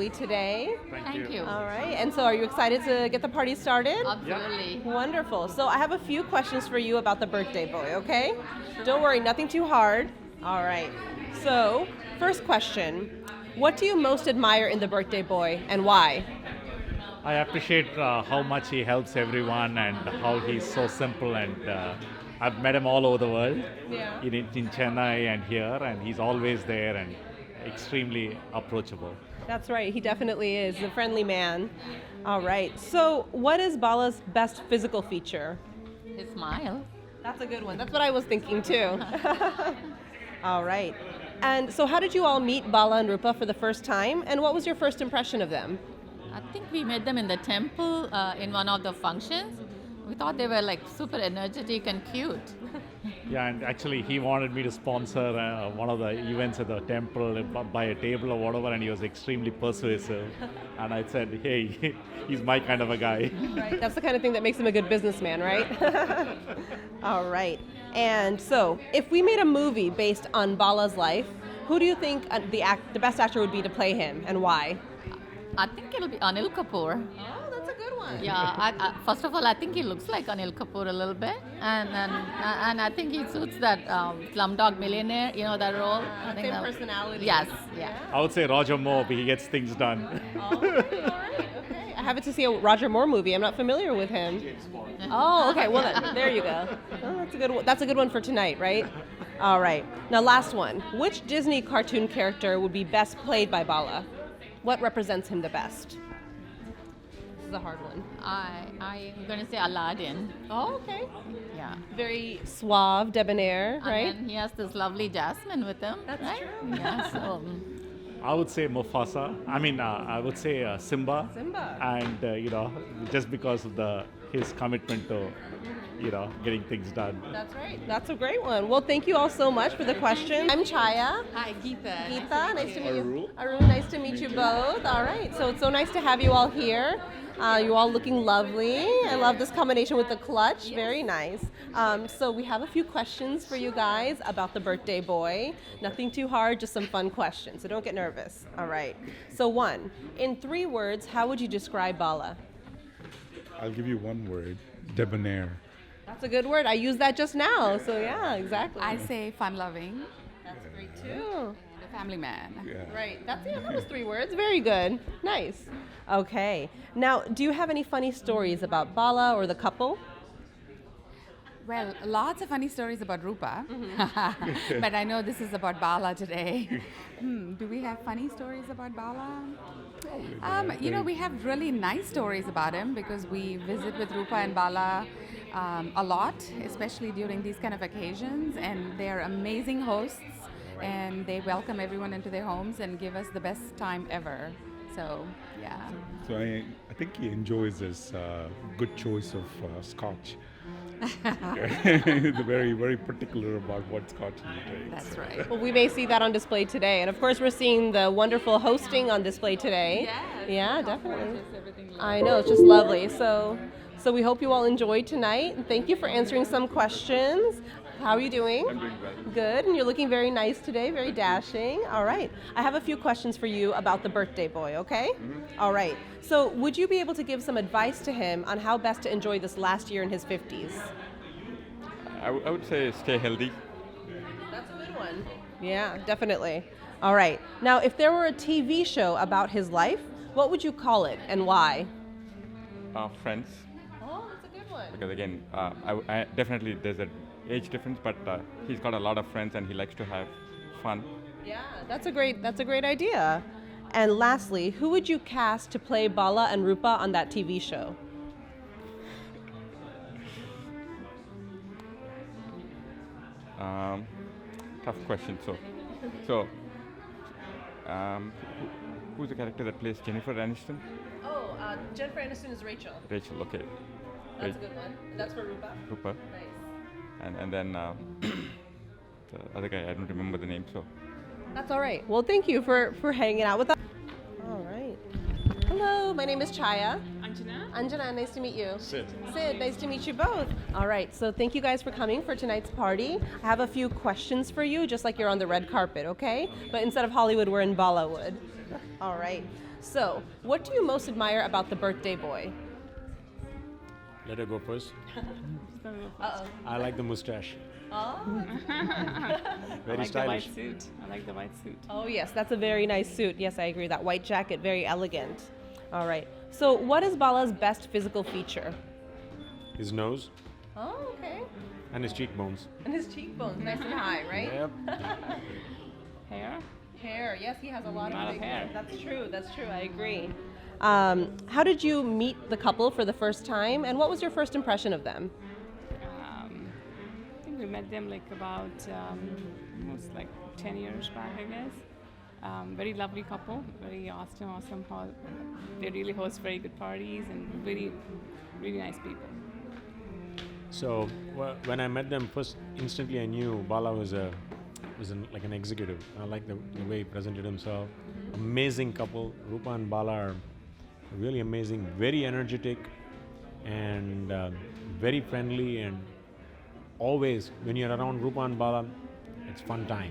lovely today. Thank you. All right, and so are you excited to get the party started? Absolutely. Wonderful. So I have a few questions for you about the birthday boy, okay? Don't worry, nothing too hard. All right. So, first question. What do you most admire in the birthday boy and why? I appreciate how much he helps everyone and how he's so simple and I've met him all over the world, Yeah. in Chennai and here, and he's always there and extremely approachable. That's right, he definitely is a friendly man. All right. So, what is Bala's best physical feature? His smile. That's a good one. That's what I was thinking too. All right. And so how did you all meet Bala and Rupa for the first time? And what was your first impression of them? I think we met them in the temple in one of the functions. We thought they were like super energetic and cute. Yeah, and actually he wanted me to sponsor one of the events at the temple, buy a table or whatever, and he was extremely persuasive. And I said, hey, he's my kind of a guy. Right. That's the kind of thing that makes him a good businessman, right? All right. And so, if we made a movie based on Bala's life, who do you think the best actor would be to play him, and why? I think it'll be Anil Kapoor. Oh, that's a good one. Yeah, first of all, I think he looks like Anil Kapoor a little bit, and I think he suits that Slumdog Millionaire, you know, that role. I think Same personality. Yes, yeah. I would say Roger Moore, but he gets things done. All right. Okay. I have it to see a Roger Moore movie. I'm not familiar with him. Oh, okay. Well, there you go. Oh, that's a good one. That's a good one for tonight, right? All right. Now, last one. Which Disney cartoon character would be best played by Bala? What represents him the best? This is a hard one. I'm going to say Aladdin. Oh, okay. Yeah. Very suave, debonair, right? And then he has this lovely Jasmine with him. That's right? true. Yeah, so I would say Mufasa. I would say Simba. Simba. And just because of his commitment to, getting things done. That's right. That's a great one. Well, thank you all so much for the question. I'm Chaya. hi, Geeta. Geeta, nice to meet you. Arun, nice to meet you both. All right, so it's so nice to have you all here. You're all looking lovely. I love this combination with the clutch. Very nice. So we have a few questions for you guys about the birthday boy. Nothing too hard, just some fun questions. So don't get nervous. All right. So one, in 3 words, how would you describe Bala? I'll give you one word, debonair. That's a good word. I used that just now. So yeah, exactly. I say fun-loving, That's great too. the family man. Yeah. Right. That was 3 words. Very good. Nice. Okay. Now, do you have any funny stories about Bala or the couple? Well, lots of funny stories about Rupa, but I know this is about Bala today. Do we have funny stories about Bala? We have really nice stories about him because we visit with Rupa and Bala a lot, especially during these kind of occasions, and they're amazing hosts, and they welcome everyone into their homes and give us the best time ever. So, yeah. So I think he enjoys this good choice of scotch. They're very, very particular about what scotch he takes. That's right. Well, we may see that on display today. And of course, we're seeing the wonderful hosting on display today. Yes. Yeah, definitely. Everything I know, it's just lovely. So we hope you all enjoyed tonight. Thank you for answering some questions. How are you doing? I'm doing well. Good, and you're looking very nice today, very dashing. All right. I have a few questions for you about the birthday boy, okay? All right. So, would you be able to give some advice to him on how best to enjoy this last year in his 50s? I would say stay healthy. That's a good one. Yeah, definitely. All right. Now, if there were a TV show about his life, what would you call it and why? Friends, Oh, that's a good one. because again, I definitely there's an age difference, but he's got a lot of friends and he likes to have fun. Yeah, that's a great idea. And lastly, who would you cast to play Bala and Rupa on that TV show? Tough question. Who's the character that plays Jennifer Aniston? Oh, Jennifer Aniston is Rachel. Rachel. Okay. That's a good one. That's for Rupa. Rupa. Nice. And then the other guy, I don't remember the name. So That's all right. Well, thank you for hanging out with us. All right. Hello, my name is Chaya. Anjana, nice to meet you. Sid, nice to meet you both. All right, so thank you guys for coming for tonight's party. I have a few questions for you, just like you're on the red carpet, okay? But instead of Hollywood, we're in Bollywood. All right. So, what do you most admire about the birthday boy? Let her go first. Uh-oh. I like the mustache. Oh. Very I like stylish. the white suit. I like the white suit. Oh, yes, that's a very nice suit. Yes, I agree. That white jacket, very elegant. All right. So, what is Bala's best physical feature? His nose Oh, okay. and his cheekbones. And his cheekbones, nice and high, right? Yep. Hair? Hair. Yes, he has a lot Lot of of big hair. That's true. That's true. I agree. How did you meet the couple for the first time, and what was your first impression of them? I think we met them like about almost like 10 years back, I guess. Very lovely couple, very awesome. They really host very good parties and really nice people. So when I met them first, instantly I knew Bala was like an executive. I like the way he presented himself. Amazing couple. Rupa and Bala are really amazing, very energetic, and very friendly. And always, when you're around Rupa and Bala, it's fun time.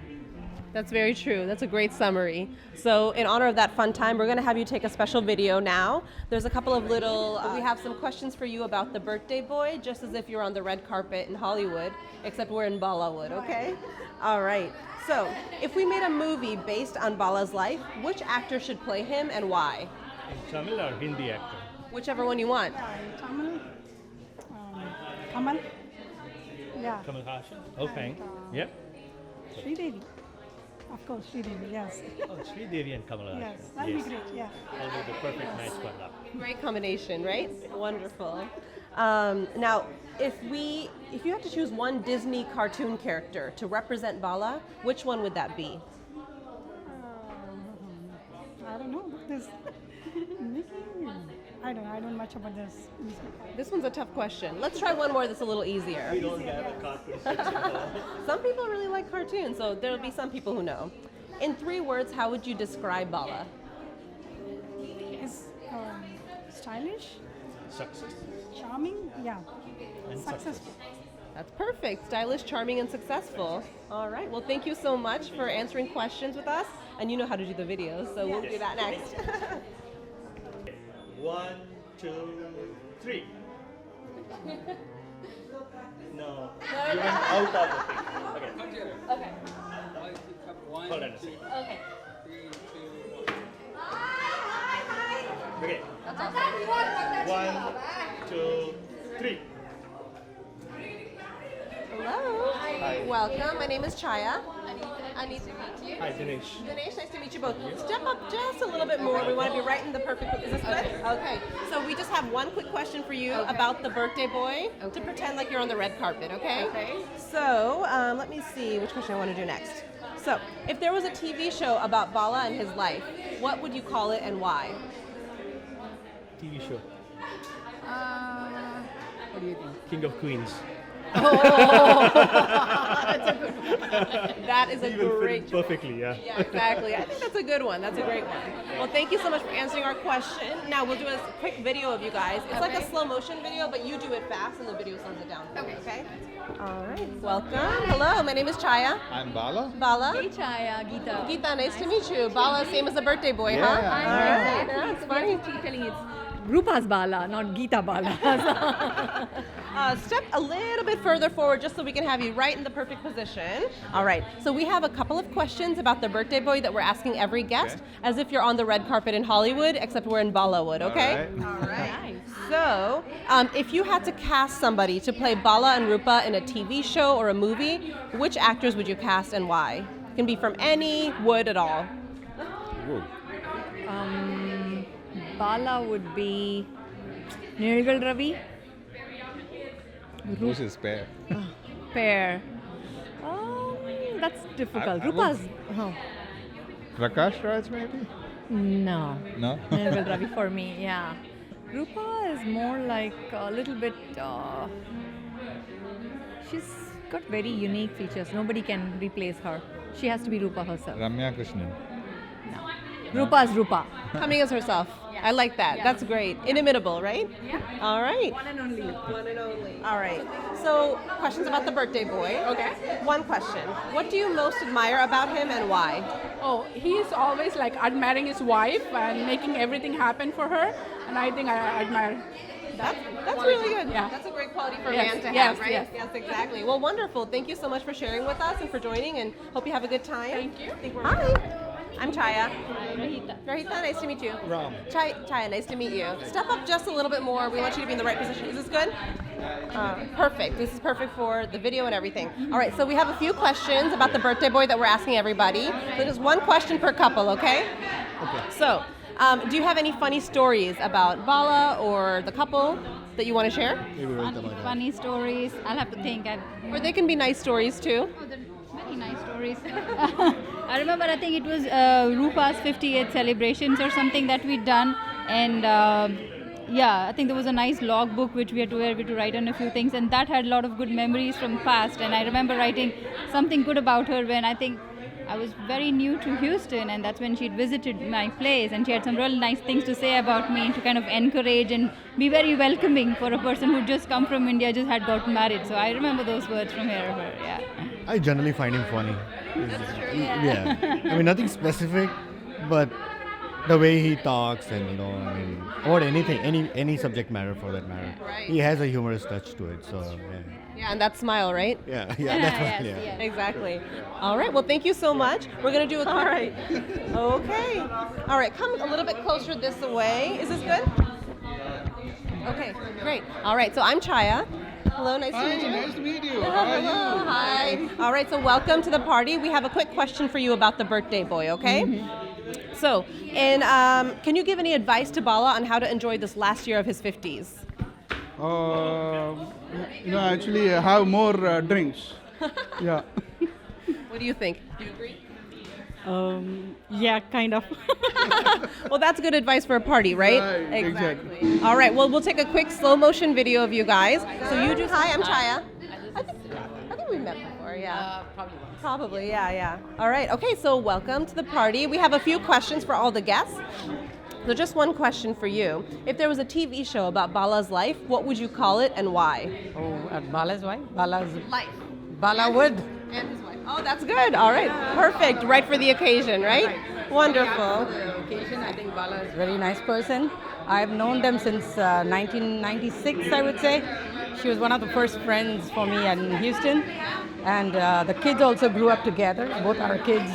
That's very true. That's a great summary. So, in honor of that fun time, we're going to have you take a special video now. There's a couple of little, we have some questions for you about the birthday boy, just as if you're on the red carpet in Hollywood, except we're in Balawood, okay? All right. So, if we made a movie based on Bala's life, which actor should play him and why? Tamil or Hindi actor? Whichever one you want. Tamil, Kamal, yeah, Kamal Hassan? Okay. Yep. Sridevi, of course, Sridevi, yes, Oh, Sridevi and Kamal Hassan. yes, that'll be great, yeah. That'll be the perfect night for that. Great combination, right? Wonderful. Now, if you had to choose one Disney cartoon character to represent Bala, which one would that be? I don't know, this, Mickey, I don't know much about this. This one's a tough question. Let's try one more that's a little easier. We don't have a cartoon section. Some people really like cartoons, so there'll be some people who know. In 3 words, how would you describe Bala? Is stylish, Success. charming, yeah, And successful. That's perfect. Stylish, charming, and successful. All right. Well, thank you so much for answering questions with us. And you know how to do the videos, so we'll do that next. 1, 2, 3. No. You went out of the thing. Okay. Okay. Hold on a second. Okay. Okay. 1, 2, 3. Hello. Hi. Welcome. My name is Chaya. I need to meet you. Hi, Dinesh. Dinesh, nice to meet you both. Step up just a little bit more. We want to be right in the perfect. Is this good? Okay. So we just have one quick question for you about the birthday boy to pretend like you're on the red carpet. Okay. Okay. So let me see which question I want to do next. So if there was a TV show about Bala and his life, what would you call it and why? TV show. What do you think? King of Queens. That's a good one. That is a He will great fit choice. perfectly, yeah. Yeah, exactly. I think that's a good one. That's a great one. Well, thank you so much for answering our question. Now we'll do a quick video of you guys. It's like a slow motion video, but you do it fast and the video slows it down. Okay. All right. Welcome. Hello. My name is Chaya. I'm Bala. Bala. Hey Chaya, Geeta. Geeta, nice to meet you. Bala, same as the birthday boy, Yeah. huh? I'm All right. Exactly. Yeah, it's So funny. we have to keep telling it's Rupa's Bala, not Geeta Bala. Step a little bit further forward just so we can have you right in the perfect position. All right, so we have a couple of questions about the birthday boy that we're asking every guest, as if you're on the red carpet in Hollywood, except we're in Balawood, okay? All right. So, if you had to cast somebody to play Bala and Rupa in a TV show or a movie, which actors would you cast and why? It can be from any wood at all. Good. Bala would be Nirgal Ravi. Who's his pair? Pair. That's difficult. I Rupa's. Oh, Prakash Raj, maybe? no. No? Nirgal Ravi for me, yeah. Rupa is more like a little bit. She's got very unique features. Nobody can replace her. She has to be Rupa herself. Ramya Krishnan. No. Rupa's Rupa. Coming as herself. I like that. That's great. Inimitable, right? Yeah. All right. One and only. One and only. All right. So, questions about the birthday boy. Okay. One question. What do you most admire about him and why? Oh, he's always like admiring his wife and making everything happen for her, and I think I admire that. That's really good. Yeah. That's a great quality for a Yes, man to yes, have, right? yes. Yes, exactly. Well, wonderful. Thank you so much for sharing with us and for joining, and hope you have a good time. Thank you. Hi. I'm Chaya. Rahita, nice to meet you. Ram. Chaya, nice to meet you. Step up just a little bit more. We want you to be in the right position. Is this good? Perfect. This is perfect for the video and everything. All right, so we have a few questions about the birthday boy that we're asking everybody. So just one question per couple, okay? Okay. So, do you have any funny stories about Bala or the couple that you want to share? Funny stories. I'll have to think. Or they can be nice stories too. Oh, they're very nice stories. I remember, I think it was Rupa's 58th celebrations or something that we'd done. And I think there was a nice logbook which we had to write on a few things. And that had a lot of good memories from past. And I remember writing something good about her when I think I was very new to Houston, and that's when she'd visited my place, and she had some real nice things to say about me to kind of encourage and be very welcoming for a person who just come from India, just had gotten married. So I remember those words from her. Yeah. I generally find him funny. That's true. Yeah. I mean, nothing specific, but the way he talks and, about anything, any subject matter for that matter. Right. He has a humorous touch to it, so yeah. Yeah, and that smile, right? Yeah, that's what, yeah. Exactly. All right, well, thank you so much. We're going to do a quick... All right. Okay. All right, come a little bit closer this way. Is this good? Okay, great. All right, so I'm Chaya. Hello, nice to meet you. Nice to meet you. How are you? Hi. All right, so welcome to the party. We have a quick question for you about the birthday boy, okay? Mm-hmm. So, can you give any advice to Bala on how to enjoy this last year of his 50s? Actually, have more drinks. Yeah. What do you think? Do you agree? Yeah, kind of. Well, that's good advice for a party, right? Right, exactly. All right, well, we'll take a quick slow motion video of you guys. So you do, hi, I'm Chaya. I think we met before, yeah. Probably, yeah. All right, okay, so welcome to the party. We have a few questions for all the guests. So just one question for you. If there was a TV show about Bala's life, what would you call it and why? Oh, Bala's wife? Bala's life. Bala would. And his wife. Oh, that's good. All right. Perfect. Right for the occasion, right? Wonderful. For the occasion, I think Bala is a very nice person. I've known them since 1996, I would say. She was one of the first friends for me in Houston. And the kids also grew up together, both our kids.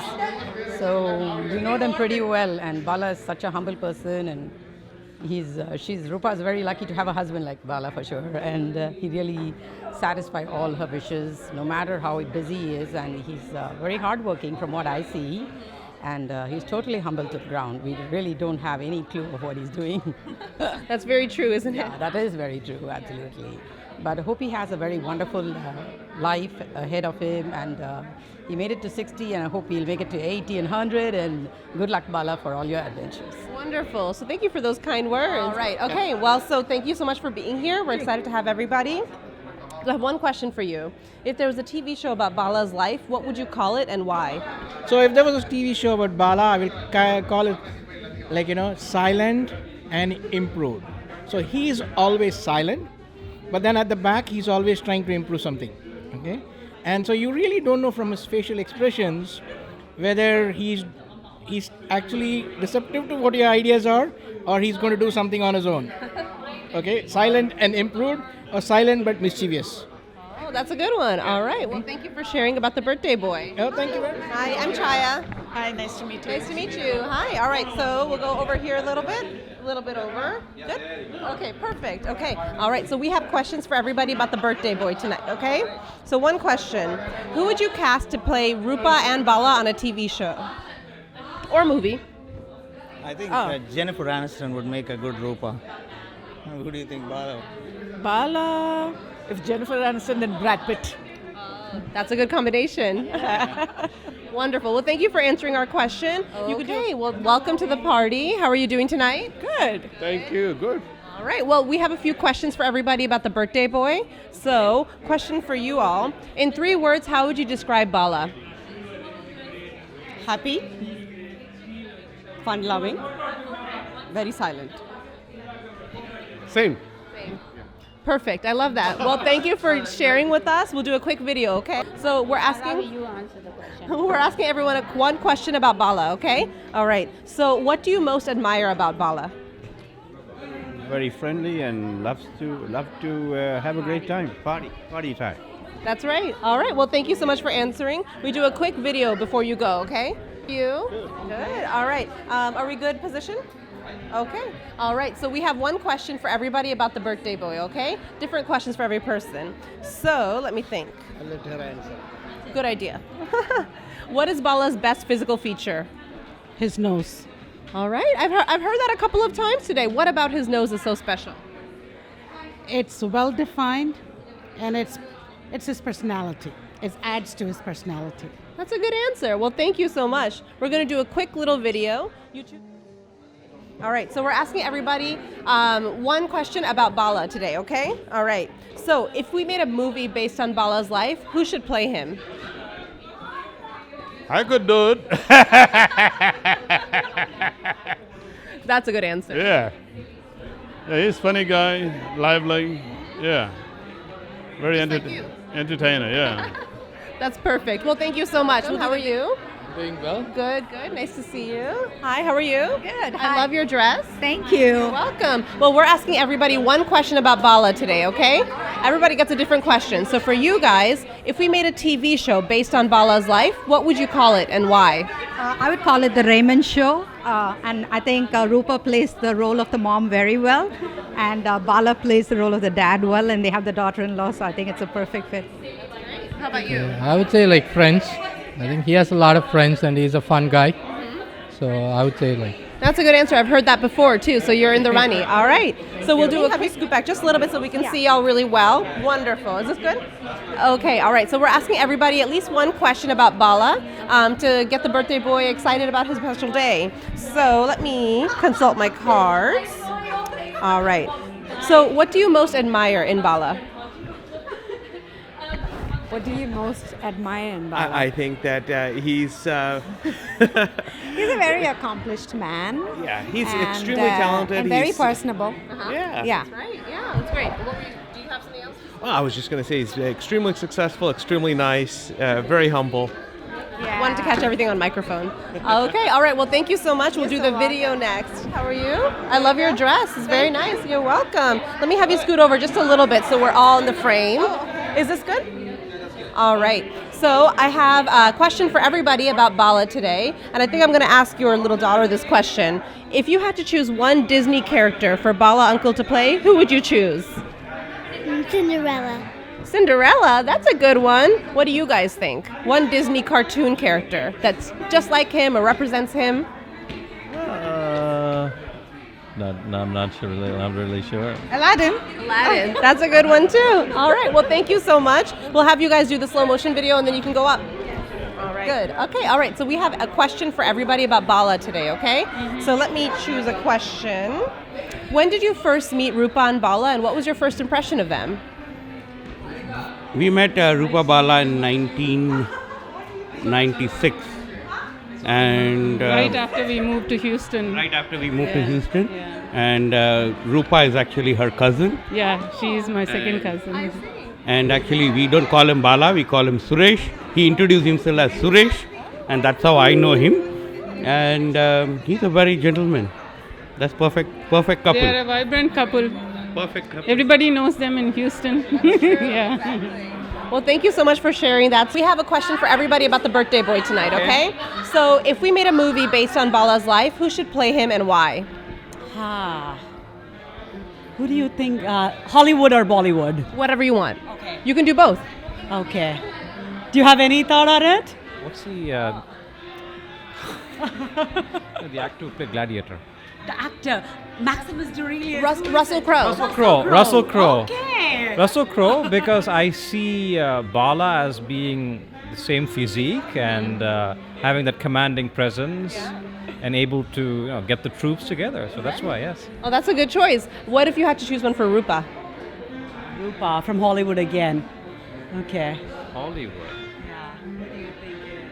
So we know them pretty well. And Bala is such a humble person, and Rupa is very lucky to have a husband like Bala for sure. And he really satisfies all her wishes, no matter how busy he is. And he's very hardworking from what I see. And he's totally humble to the ground. We really don't have any clue of what he's doing. That's very true, isn't it? Yeah, that is very true, absolutely. But I hope he has a very wonderful life ahead of him, and he made it to 60, and I hope he'll make it to 80 and 100, and good luck, Bala, for all your adventures. Wonderful. So thank you for those kind words. All right. Okay. Well, so thank you so much for being here. We're excited to have everybody. I have one question for you. If there was a TV show about Bala's life, what would you call it and why? So if there was a TV show about Bala, I will call it silent and improved. So he is always silent, but then at the back he's always trying to improve something. Okay, and so you really don't know from his facial expressions whether he's actually receptive to what your ideas are, or he's going to do something on his own. Okay, silent and improved, or silent but mischievous. Oh, that's a good one. All right. Well, thank you for sharing about the birthday boy. Oh, thank you very much. Hi, I'm Chaya. Hi, nice to meet you. Nice to meet you. Hi. All right. So we'll go over here a little bit over. Good. Okay. Perfect. Okay. All right. So we have questions for everybody about the birthday boy tonight. Okay. So one question: who would you cast to play Rupa and Bala on a TV show or movie? I think Jennifer Aniston would make a good Rupa. Who do you think, Bala? Bala, if Jennifer Aniston, then Brad Pitt. That's a good combination. Wonderful. Well, thank you for answering our question. Okay. Well, welcome to the party. How are you doing tonight? Good. Thank you. Good. All right. Well, we have a few questions for everybody about the birthday boy. So, question for you all. In 3 words, how would you describe Bala? Happy, fun-loving, very silent. Same. Perfect. I love that. Well, thank you for sharing with us. We'll do a quick video, okay? So we're asking. You answer the question. We're asking everyone one question about Bala, okay? All right. So, what do you most admire about Bala? Very friendly and love to have a great time. Party time. That's right. All right. Well, thank you so much for answering. We do a quick video before you go, okay? You? Good. All right. Are we good position? Okay. All right. So we have one question for everybody about the birthday boy, okay? Different questions for every person. So let me think. I'll let her answer. Good idea. What is Bala's best physical feature? His nose. All right. I've heard that a couple of times today. What about his nose is so special? It's well defined, and it's his personality. It adds to his personality. That's a good answer. Well, thank you so much. We're going to do a quick little video. All right, so we're asking everybody one question about Bala today, okay? All right. So if we made a movie based on Bala's life, who should play him? I could do it. That's a good answer. Yeah. Yeah, he's a funny guy, lively. Yeah. Very entertainer, yeah. That's perfect. Well, thank you so much. How are you? Doing well. Good. Nice to see you. Hi, how are you? Good. I love your dress. Thank you. You're welcome. Well, we're asking everybody one question about Bala today, okay? Everybody gets a different question. So for you guys, if we made a TV show based on Bala's life, what would you call it and why? I would call it The Raymond Show. And I think Rupa plays the role of the mom very well. And Bala plays the role of the dad well. And they have the daughter-in-law, so I think it's a perfect fit. How about you? I would say like friends. I think he has a lot of friends and he's a fun guy. So I would say like. That's a good answer. I've heard that before too. So you're in the running. All right. So we'll do a quick scoop back just a little bit so we can see y'all really well. Wonderful. Is this good? Okay. All right. So we're asking everybody at least one question about Bala to get the birthday boy excited about his special day. So let me consult my cards. All right. So what do you most admire in Bala? What do you most admire in Bala? I think that he's... He's a very accomplished man. Yeah, he's extremely talented. And very personable. Yeah. Yeah. Right. Yeah, that's great. Do you have something else? Well, I was just going to say he's extremely successful, extremely nice, very humble. Yeah. Wanted to catch everything on microphone. Okay, all right. Well, thank you so much. We'll do the video next. How are you? I love your dress. It's very nice. You're welcome. Let me have you scoot over just a little bit so we're all in the frame. Is this good? All right. So I have a question for everybody about Bala today, and I think I'm going to ask your little daughter this question. If you had to choose one Disney character for Bala Uncle to play, who would you choose? Cinderella. Cinderella? That's a good one. What do you guys think? One Disney cartoon character that's just like him or represents him? I'm not sure. I'm really sure. Aladdin. That's a good one too. All right. Well, thank you so much. We'll have you guys do the slow motion video and then you can go up. All right. Good. Okay. All right. So we have a question for everybody about Bala today, okay? So let me choose a question. When did you first meet Rupa and Bala and what was your first impression of them? We met Rupa Bala in 1996. And right after we moved to Houston. And Rupa is actually her cousin. Yeah, she's my second cousin. And actually we don't call him Bala, we call him Suresh. He introduced himself as Suresh, and that's how I know him. And he's a very gentleman. That's perfect couple. They're a vibrant couple. Perfect couple. Everybody knows them in Houston. Yeah. Well, thank you so much for sharing that. We have a question for everybody about the birthday boy tonight, okay? So if we made a movie based on Bala's life, who should play him and why? Who do you think? Hollywood or Bollywood? Whatever you want. Okay. You can do both. Okay. Do you have any thought on it? What's the actor who played Gladiator? The actor, Maximus Aurelius. Russell Crowe. Russell Crowe. Okay. Russell Crowe, because I see Bala as being the same physique and having that commanding presence and able to get the troops together. So that's why, yes. Oh, that's a good choice. What if you had to choose one for Rupa? Rupa from Hollywood again. Okay. Hollywood. Yeah. What do you think it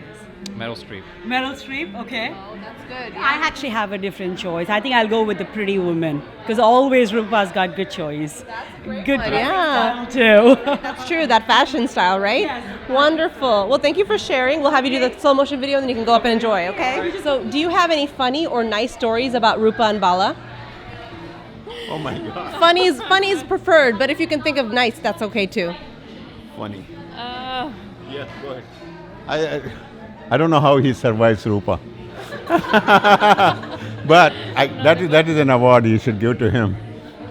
is? Meryl Streep. Meryl Streep, okay. Oh, that's good. I actually have a different choice. I think I'll go with the Pretty Woman because always Rupa's got good choice. Good one, dressing yeah. style too. That's true, that fashion style, right? Wonderful. Well, thank you for sharing. We'll have you do the slow motion video and then you can go up and enjoy, okay? So, do you have any funny or nice stories about Rupa and Bala? Oh my God. Funny is preferred, but if you can think of nice, that's okay too. Funny. Uh, Yeah, go ahead. I don't know how he survives Rupa. But that is an award you should give to him.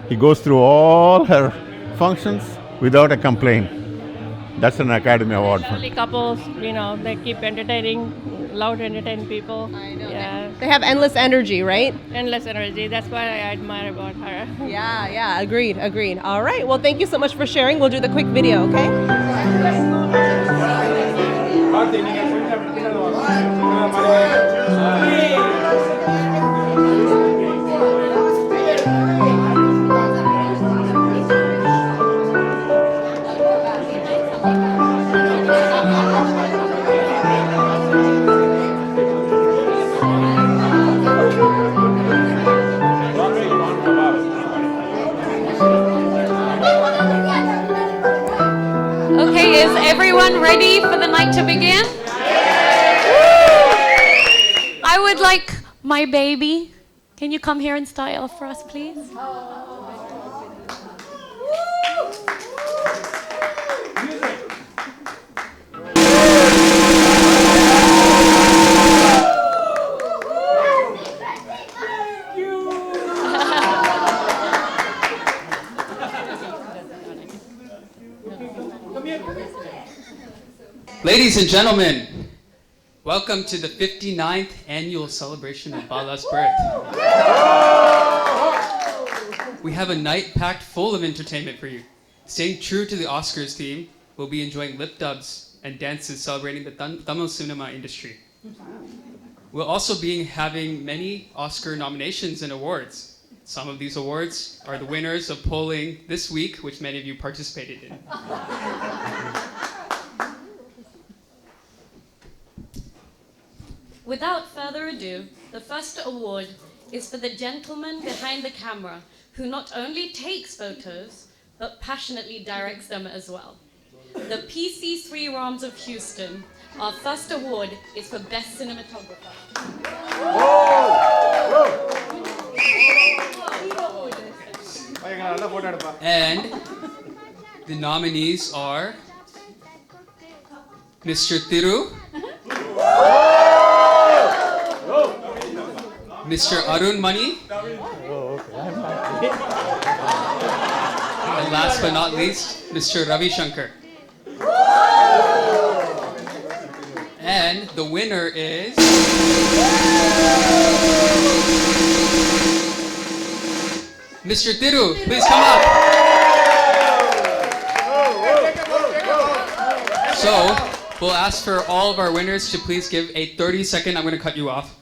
He goes through all her functions without a complaint. That's an Academy Award for him. Lovely couples, they keep entertaining, love to entertain people. I know. Yeah. They have endless energy, right? Endless energy. That's what I admire about her. Yeah, agreed. All right, well, thank you so much for sharing. We'll do the quick video, okay? Okay, is everyone ready for the night to begin? I would like my baby. Can you come here in style for us, please? Ladies and gentlemen, welcome to the 59th annual celebration of Bala's birth. We have a night packed full of entertainment for you. Staying true to the Oscars theme, we'll be enjoying lip dubs and dances celebrating the Tamil cinema industry. We'll also be having many Oscar nominations and awards. Some of these awards are the winners of polling this week, which many of you participated in. Without further ado, the first award is for the gentleman behind the camera who not only takes photos, but passionately directs them as well. The PC3 Roms of Houston, our first award is for Best Cinematographer. And the nominees are Mr. Thiru, Mr. Arun Mani, and last but not least, Mr. Ravi Shankar. And the winner is Mr. Thiru. Please come up. So, we'll ask for all of our winners to please give a 30-second, I'm going to cut you off,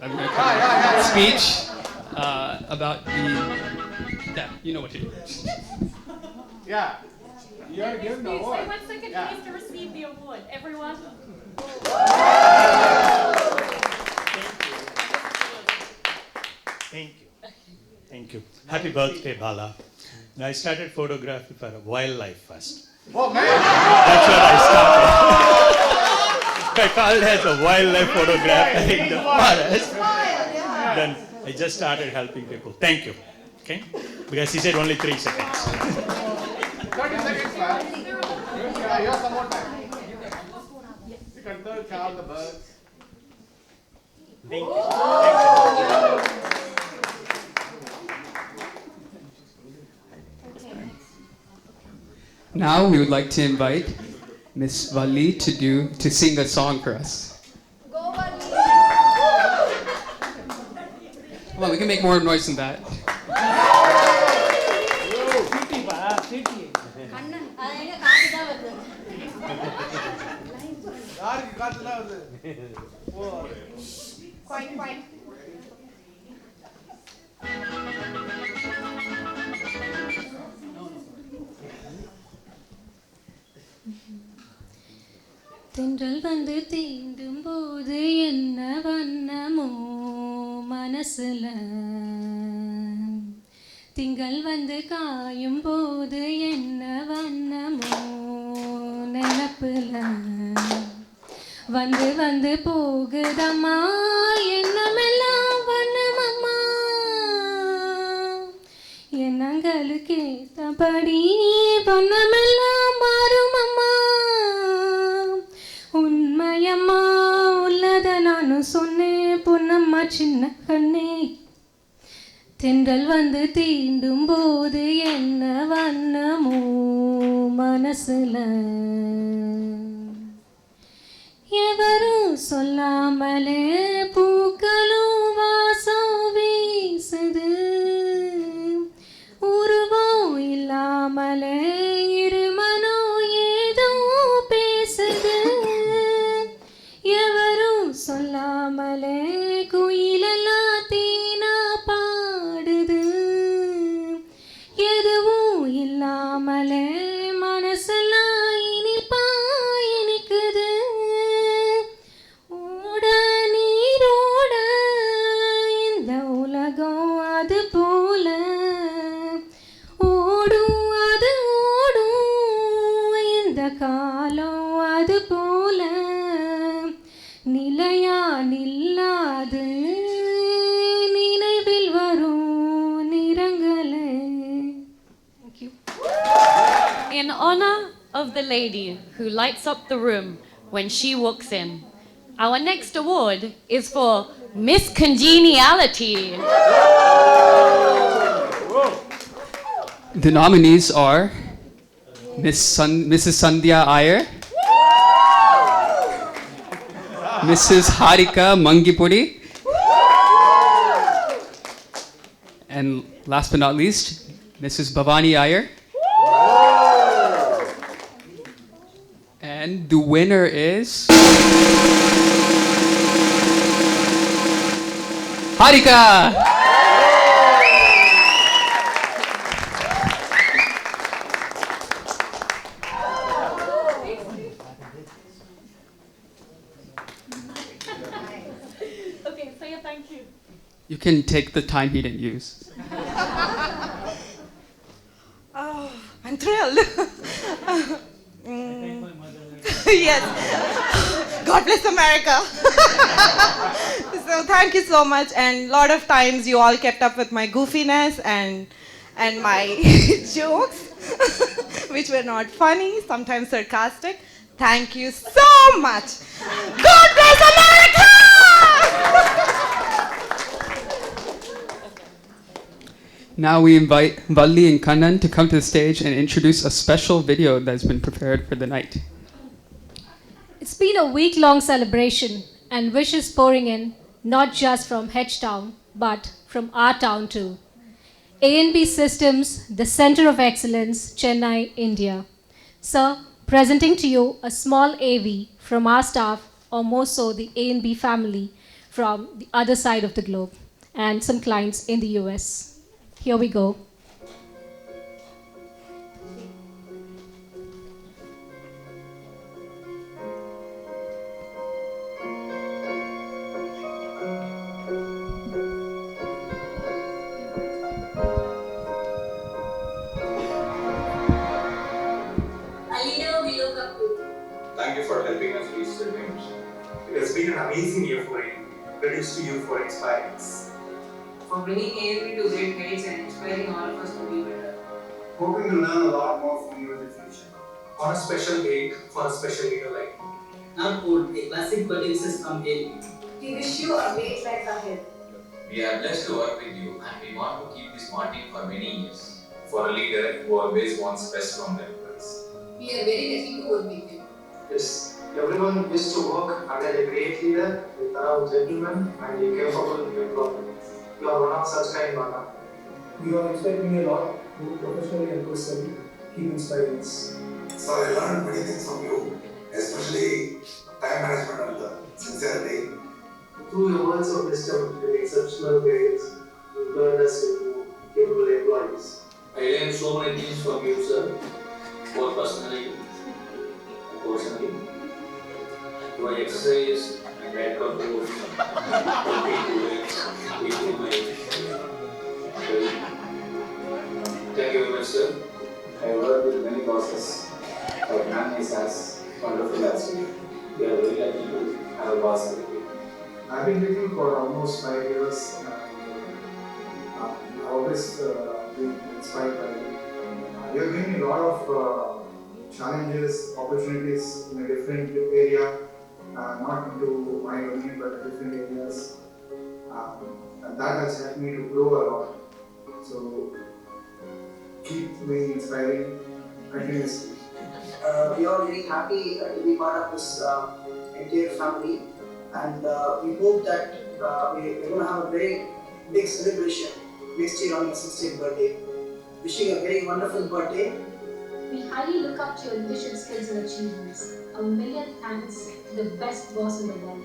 speech about the, yeah, you know what to do. Yeah. You are given the award. Say 1 second, please, to receive the award. Everyone. Thank you. Happy birthday, Bala. Now, I started photography for wildlife first. Oh, man. That's what I started. I called as a wildlife photographer in the forest. Then I just started helping people. Thank you. Okay? Because he said only 3 seconds. 30 seconds, man. Yeah, you have some more time. You can count the birds. Thank you. Now we would like to invite Miss Vali to sing a song for us. Come on, we can make more noise than that. தென்றல் வந்து தீண்டும் போது என்ன வண்ணமோ மனசுல திங்கள் வந்து காயும் போது என்ன வண்ணமோ நினப்புல வந்து வந்து போகுதம்மா எண்ணமெல்லாம் வண்ணமம்மா எண்ணங்களுக்கு ஏத்தபடி வண்ணமெல்லாம் மாறுமம்மா உண்மையம்மா உள்ளத நானும் சொன்னேன் பொன்னம்மா சின்ன கண்ணே தென்றல் வந்து தீண்டும் போது என்ன வண்ணமோ மனசுல எவரும் சொல்லாமலே பூக்களும் வாசம் வீசுது உருவம் இல்லாமலே இருமனோ ஏதோ பேசுது எவரும் சொல்லாமலே குயிலெல்லாம் தேனா பாடுது எதுவும் இல்லாமலே மனசெல்லாம் இனிப்பா இனிக்குது ஓட நீரோட இந்த உலகம் அது போல ஓடும் அது ஓடும் இந்த காலம் அது போல நிலையா நில்லாது நினைவில் வரும் நிறங்களே. Thank you. In honor of the lady who lights up the room when she walks in, our next award is for Miss Congeniality. The nominees are Mrs. Sandhya Iyer, Mrs. Harika Mangipudi, and last but not least, Mrs. Bhavani Iyer. And the winner is Harika! Okay, say a thank you. You can take the time he didn't use. Oh, I'm thrilled. Yes. God bless America. So thank you so much. And a lot of times you all kept up with my goofiness and my jokes, which were not funny, sometimes sarcastic. Thank you so much. God bless America! Now we invite Valli and Kannan to come to the stage and introduce a special video that's been prepared for the night. It's been a week-long celebration and wishes pouring in, not just from H Town, but from our town too. A&B Systems, the Center of Excellence, Chennai, India. Sir, presenting to you a small AV from our staff, or more so the A&B family from the other side of the globe, and some clients in the US. Here we go. A leader we look up to. Thank you for helping us reach the dreams. It has been an amazing year for you. Credits to you for inspiring us. For bringing A&B to great heights and inspiring all of us to be better. Hoping to learn a lot more from you in the future. On a special date for a special leader like you. Now, Code, a classic birthday wishes from A&B. We wish you a great life ahead. We are blessed to work with you and we want to keep this bonding for many years. For a leader who always wants best from their employees. We are very lucky to work with you. Yes, everyone wishes to work under a great leader, a thorough gentleman, and a capable employee. You are one of such kind, Bala. You are expecting a lot, both professionally and personally. Keep inspiring us. So I learned many things from you, especially time management and sincerity. Through your words of wisdom and exceptional guidance, you turned us into capable employees. I learned so many things from you, sir, both personally and personally. my exercise and red couples, thank you very much, sir. I work with many bosses, but none is as wonderful as you. We are very lucky to have a boss like you. I've been with you for almost 5 years. I always been inspired by you. You have given me a lot of challenges, opportunities in a different area, not into my domain but different areas. And that has helped me to grow a lot. So keep me inspiring continuously. We are very happy to be part of this entire family, and we hope that we're going to have a very big celebration next year on your 60th birthday. Wishing a very wonderful birthday. We highly look up to your leadership skills and achievements. A million thanks to the best boss in the world.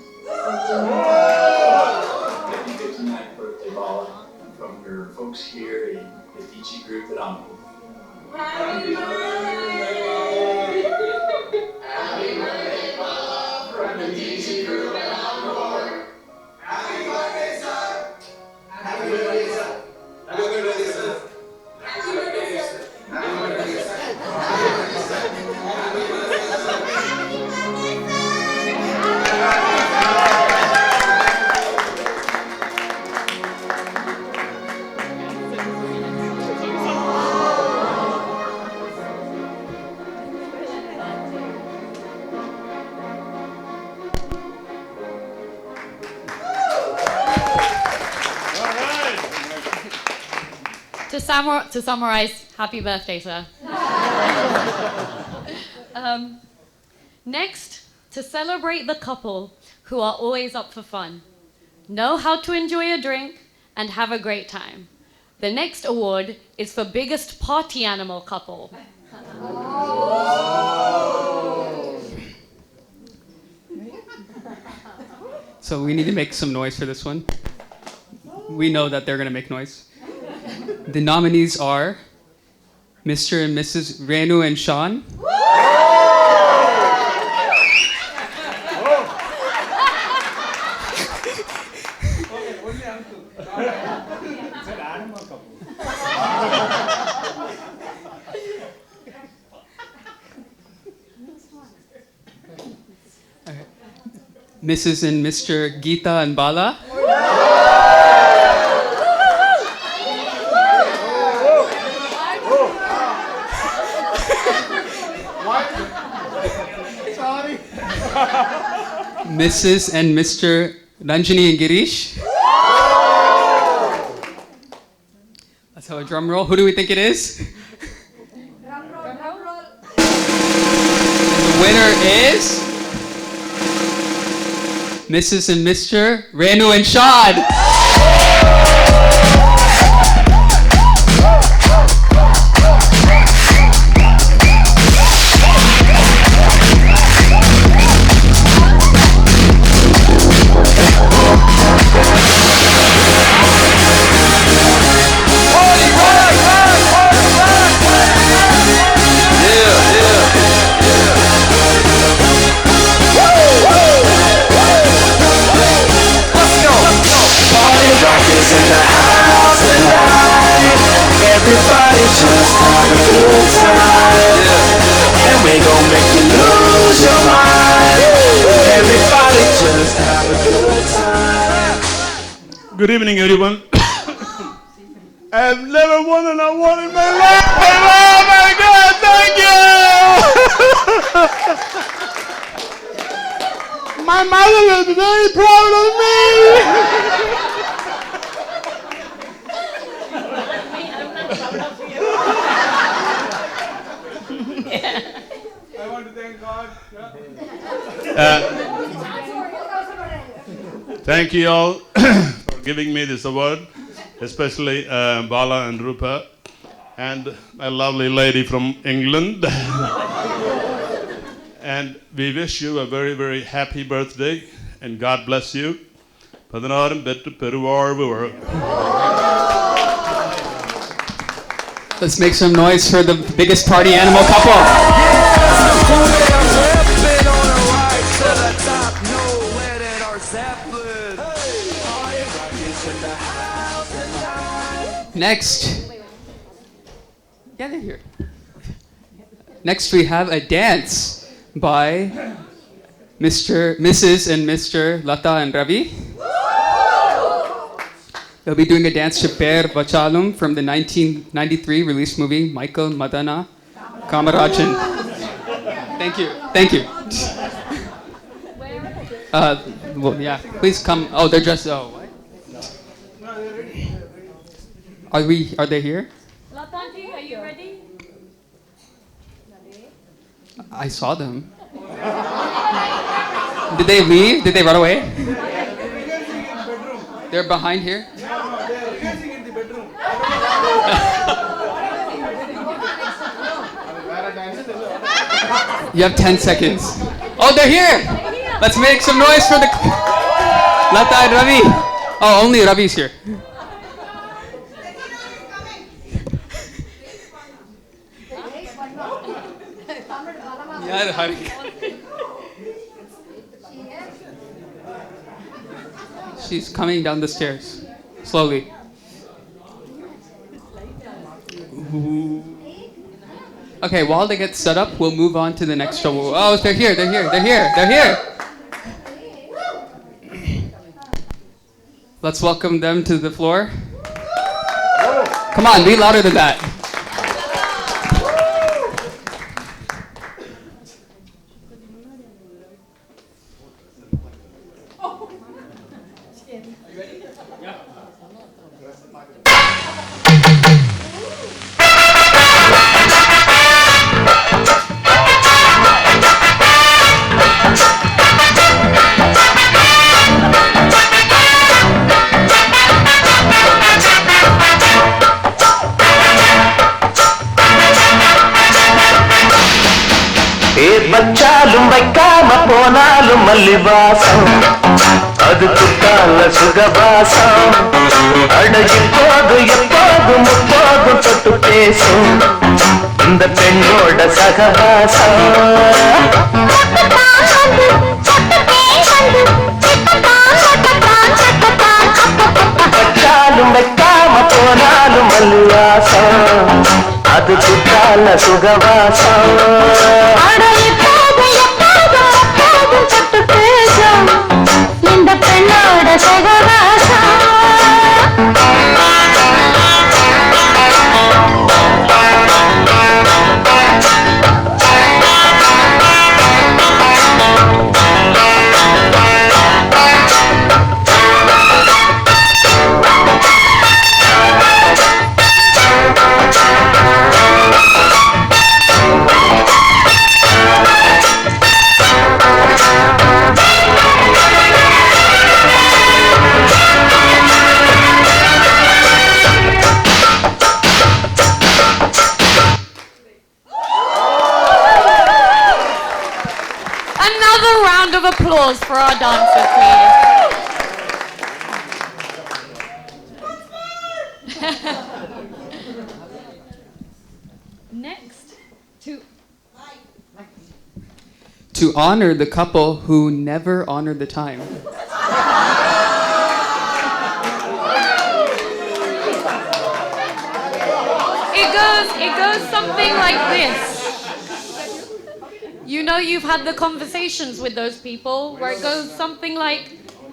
Happy 59th birthday, Bala, from your folks here in the DG group that I'm in. Happy birthday! Happy birthday, Bala, from the DG group at Encore. Happy birthday, sir! Happy birthday, sir! Happy birthday, sir! Happy birthday, sir! Happy birthday, sir! Happy To summarize, happy birthday, sir. Next, to celebrate the couple who are always up for fun, know how to enjoy a drink, and have a great time. The next award is for biggest party animal couple. So we need to make some noise for this one. We know that they're going to make noise. The nominees are Mr. and Mrs. Renu and Sean. Mrs. and Mr. Geeta and Bala. Mrs. and Mr. Ranjini and Girish. Let's have a drum roll. Who do we think it is? And the winner is Mrs. and Mr. Renu and Shad. Everybody just have a good time, and we gon' make you lose your mind. Everybody just have a good time. Good evening, everyone. I've never won an award in my life. Oh my God! Thank you. My mother will be very proud of me. I want to thank God. Thank you all for giving me this award, especially Bala and Rupa, and my lovely lady from England. And we wish you a very, very happy birthday, and God bless you. Let's make some noise for the biggest party animal couple. Zeppelin. Hey, all your rockets in the house tonight. Next. Yeah, they're here. Next, we have a dance by Mrs. and Mr. Lata and Ravi. They'll be doing a dance to Per Vachalum from the 1993 released movie Michael Madana Kamarajan. Thank you. Thank you. Well, yeah, please come. Oh, they're just. Oh, what? Are they here? Latanji, are you ready? I saw them. Did they leave? Did they run away? They're behind here? You have 10 seconds. Oh, they're here! Let's make some noise for the Lata and Ravi. Oh, only Ravi's here. She's coming down the stairs, slowly. Okay, while they get set up, we'll move on to the next show. Oh, they're here, they're here, they're here, they're here. Let's welcome them to the floor. Come on, be louder than that. வச்சாலும் வைக்காம போனாலும் மல்லிவாசம் அது குத்தால சுகவாசம் அட இப்போது எப்போது முப்போது தொட்டு பேசும் இந்த பெண்ணோட சகவாசம் வச்சாலும் வைக்காம போனாலும் மல்லிவாசம் அது குத்தால சுகவாசம் இந்த பெண்ணோட Another round of applause for our dancers, please. Next, To honor the couple who never honored the time. It goes something like this. You know you've had the conversations with those people where it goes something like,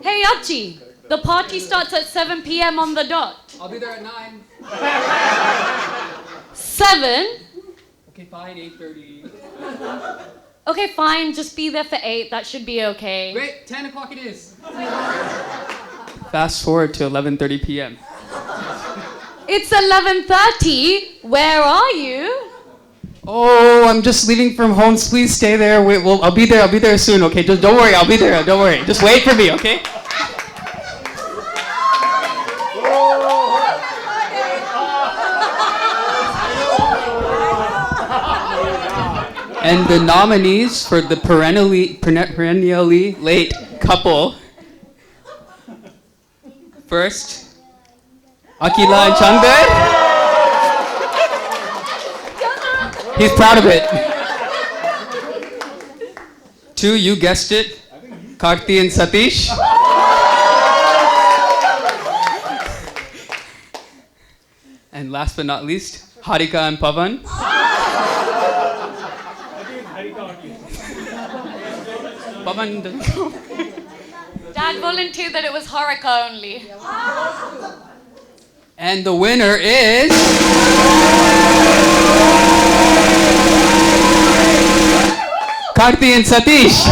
hey Achi, the party starts at 7 p.m. on the dot. I'll be there at 9. 7? Okay, fine, 8:30. Okay, fine, just be there for 8, that should be okay. Wait, 10 o'clock it is. Fast forward to 11:30 p.m. It's 11:30, where are you? Oh, I'm just leaving from home. Please stay there. Wait, well, I'll be there soon, okay? Just don't worry, I'll be there. Don't worry. Just wait for me, okay? And the nominees for the perennially late couple. First, Akila and Chandar. He's proud of it. 2, you guessed it, Karthi and Satish. And last but not least, Harika and Pavan. Pavan doesn't know. Dad volunteered that it was Harika only. And the winner is... Karthi and Satish.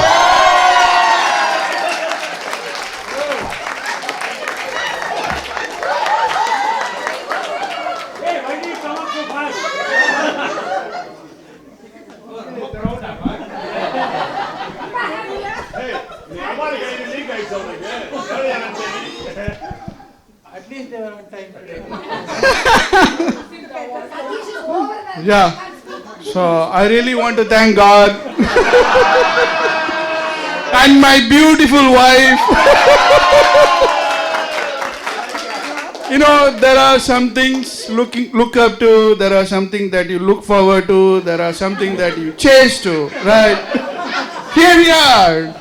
Hey, why do you come up so fast? Hey, nobody can even leave guys over there. At least they were on time today. Yeah. So I really want to thank God and my beautiful wife. You know, there are some things look up to, there are something that you look forward to, there are something that you chase to, right? Here we are.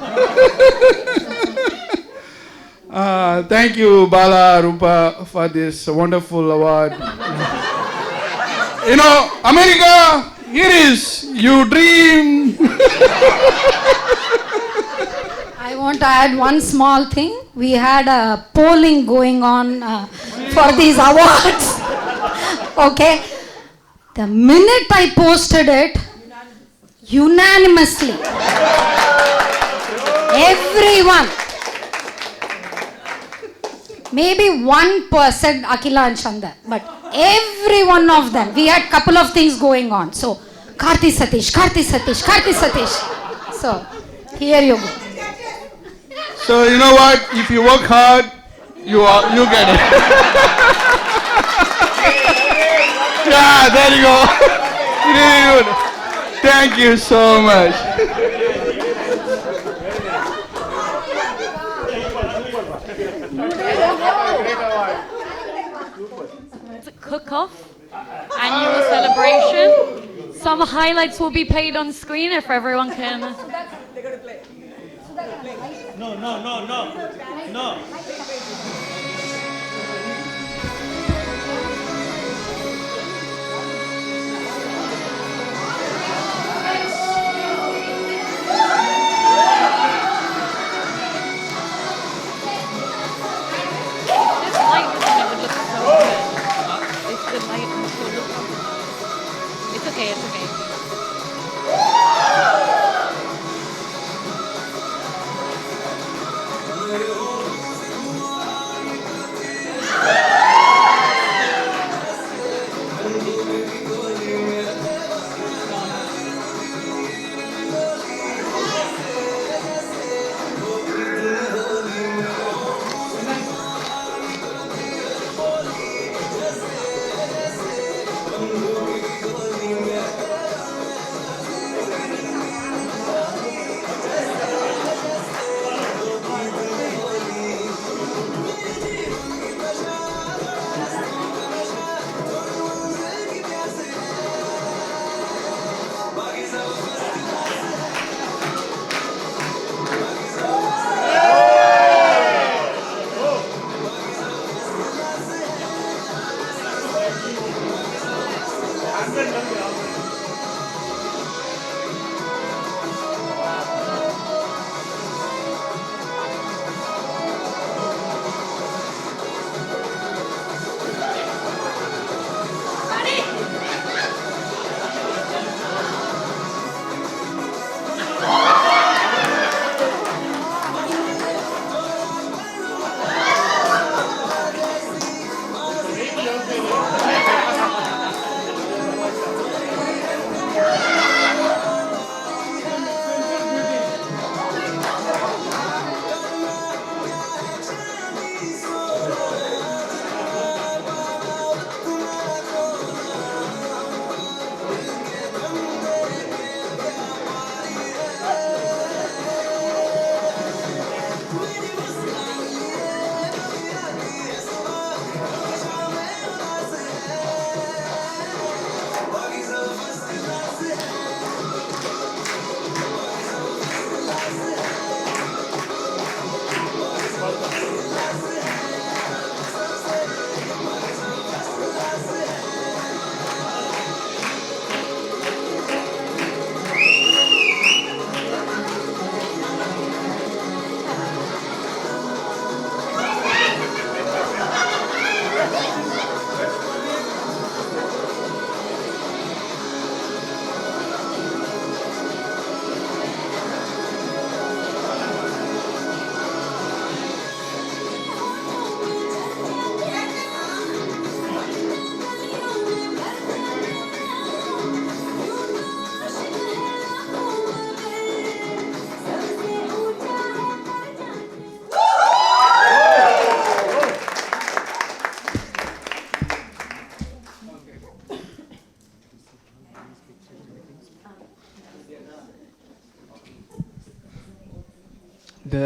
Thank you, Bala, Rupa, for this wonderful award. You know, America, here is, you dream. I want to add one small thing. We had a polling going on for these awards. Okay. The minute I posted it, unanimously, everyone, maybe 1% Akila and Chanda, but every one of them, we had couple of things going on. So, Karthi Satish, Karthi Satish, Karthi Satish. So, here you go. So you know what? If you work hard, you get it. Yeah, there you go. Really good. Thank you so much. It's a cook-off, annual celebration. Some highlights will be played on screen if everyone can. No. This light doesn't even look so good. It's the light. It's okay, it's okay.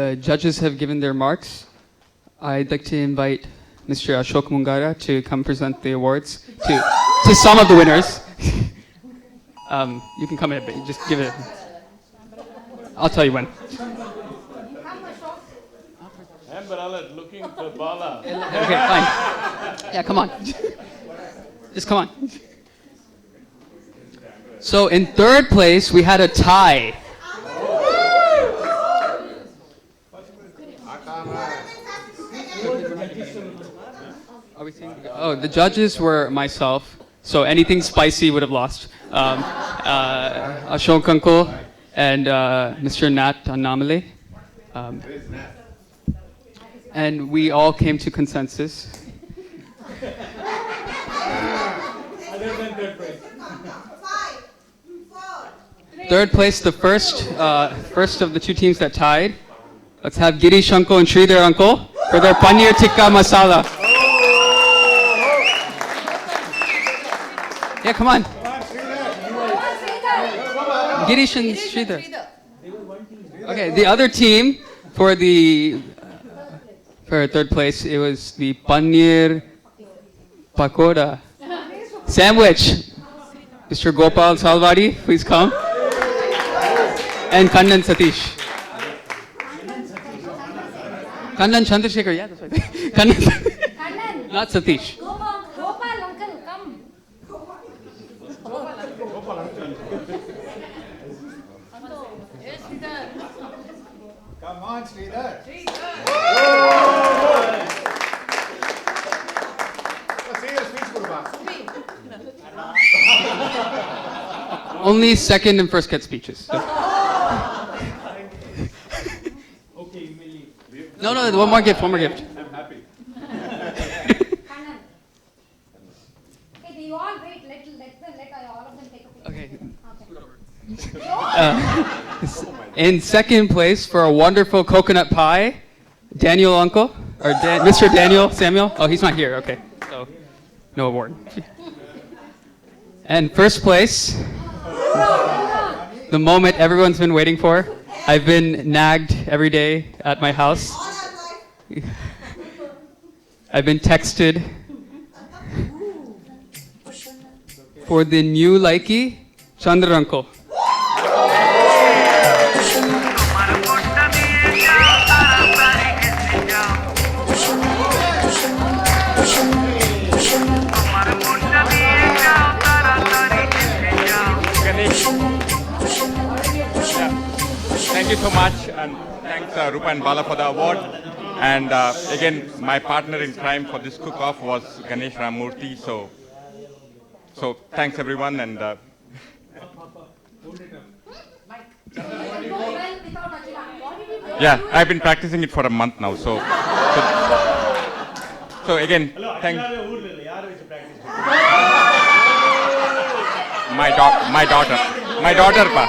the judges have given their marks, I'd like to invite Mr. Ashok Mungara to come present the awards to some of the winners. You can come in, but just give it. I'll tell you when. And Bala looking for Bala. Okay, fine. Yeah, come on. Just come on. So in third place, we had a tie. Oh, the judges were myself. So anything spicy would have lost. Ashok Uncle and Mr. Nat Annamale. And we all came to consensus. Third place, the first of the two teams that tied. Let's have Girish Uncle and Sridhar Uncle for their paneer tikka masala. Yeah, come on. Girish and Sridhar. Okay, the other team for third place, it was the paneer pakoda sandwich. Mr. Gopal Salwadi, please come. And Kannan Satish. Kannan Chandrasekhar, yeah, that's right. Kannan. Not Satish. Gopal uncle, come. Come on, Sridhar. Only second and first get speeches. So. No, one more gift. I'm happy. Okay, you all wait. Let all of them take a picture. Okay. In second place for a wonderful coconut pie, Daniel Uncle, or Mr. Daniel Samuel. Oh, he's not here. Okay, so no award. And first place, the moment everyone's been waiting for. I've been nagged every day at my house. I've been texted for the new likey, Chandra Uncle. Thank you so much, and thanks Rupa and Bala for the award. And again, my partner in crime for this cook-off was Ganesh Ramurthy. So thanks everyone. And yeah, I've been practicing it for a month now. So again, thank my daughter, pa.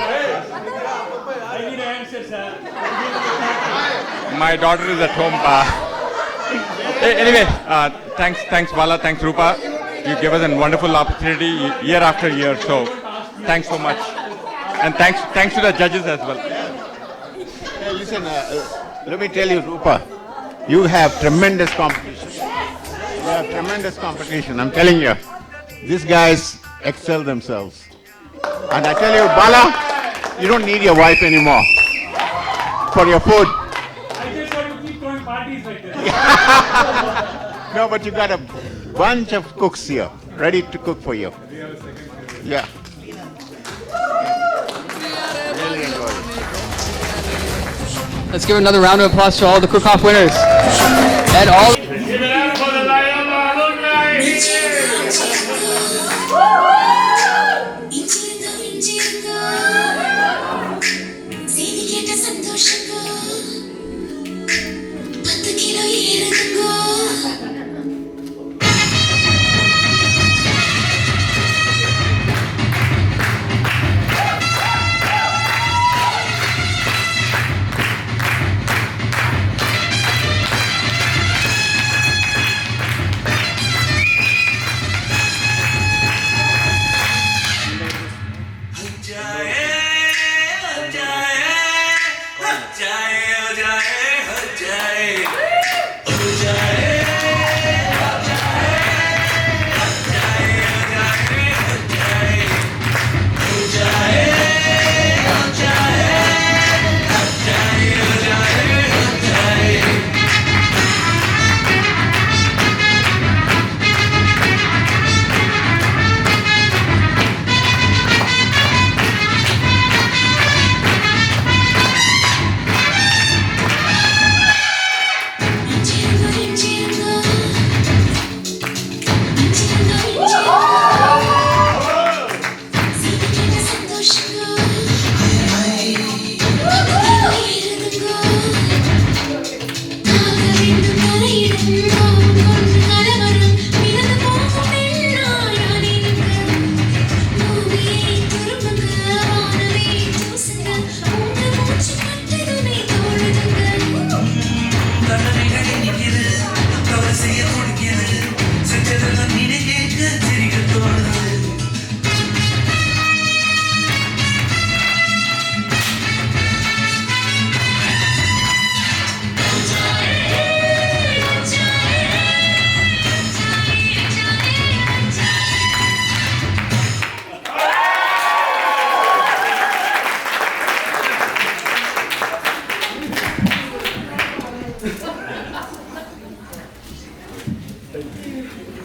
My daughter is at home. Anyway, thanks Bala, thanks Rupa. You gave us a wonderful opportunity year after year. So thanks so much, and thanks to the judges as well. Hey, listen, let me tell you, Rupa, you have tremendous competition. You have tremendous competition. I'm telling you, these guys excel themselves. And I tell you, Bala, you don't need your wife anymore for your food. No, but you got a bunch of cooks here, ready to cook for you. Yeah. Really enjoy it. Let's give another round of applause to all the cook-off winners. And all. Give it up for the Lion Mahal right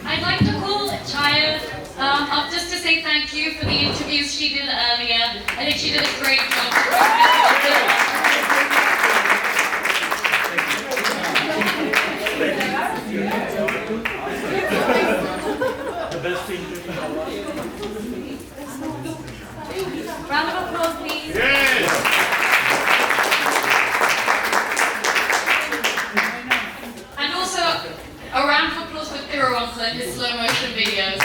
I'd like to call Chaya up just to say thank you for the interviews she did earlier. I think she did a great job. The best thing. Round of applause, please. Yes. And also a round of applause for Thiruvanka and his slow motion videos.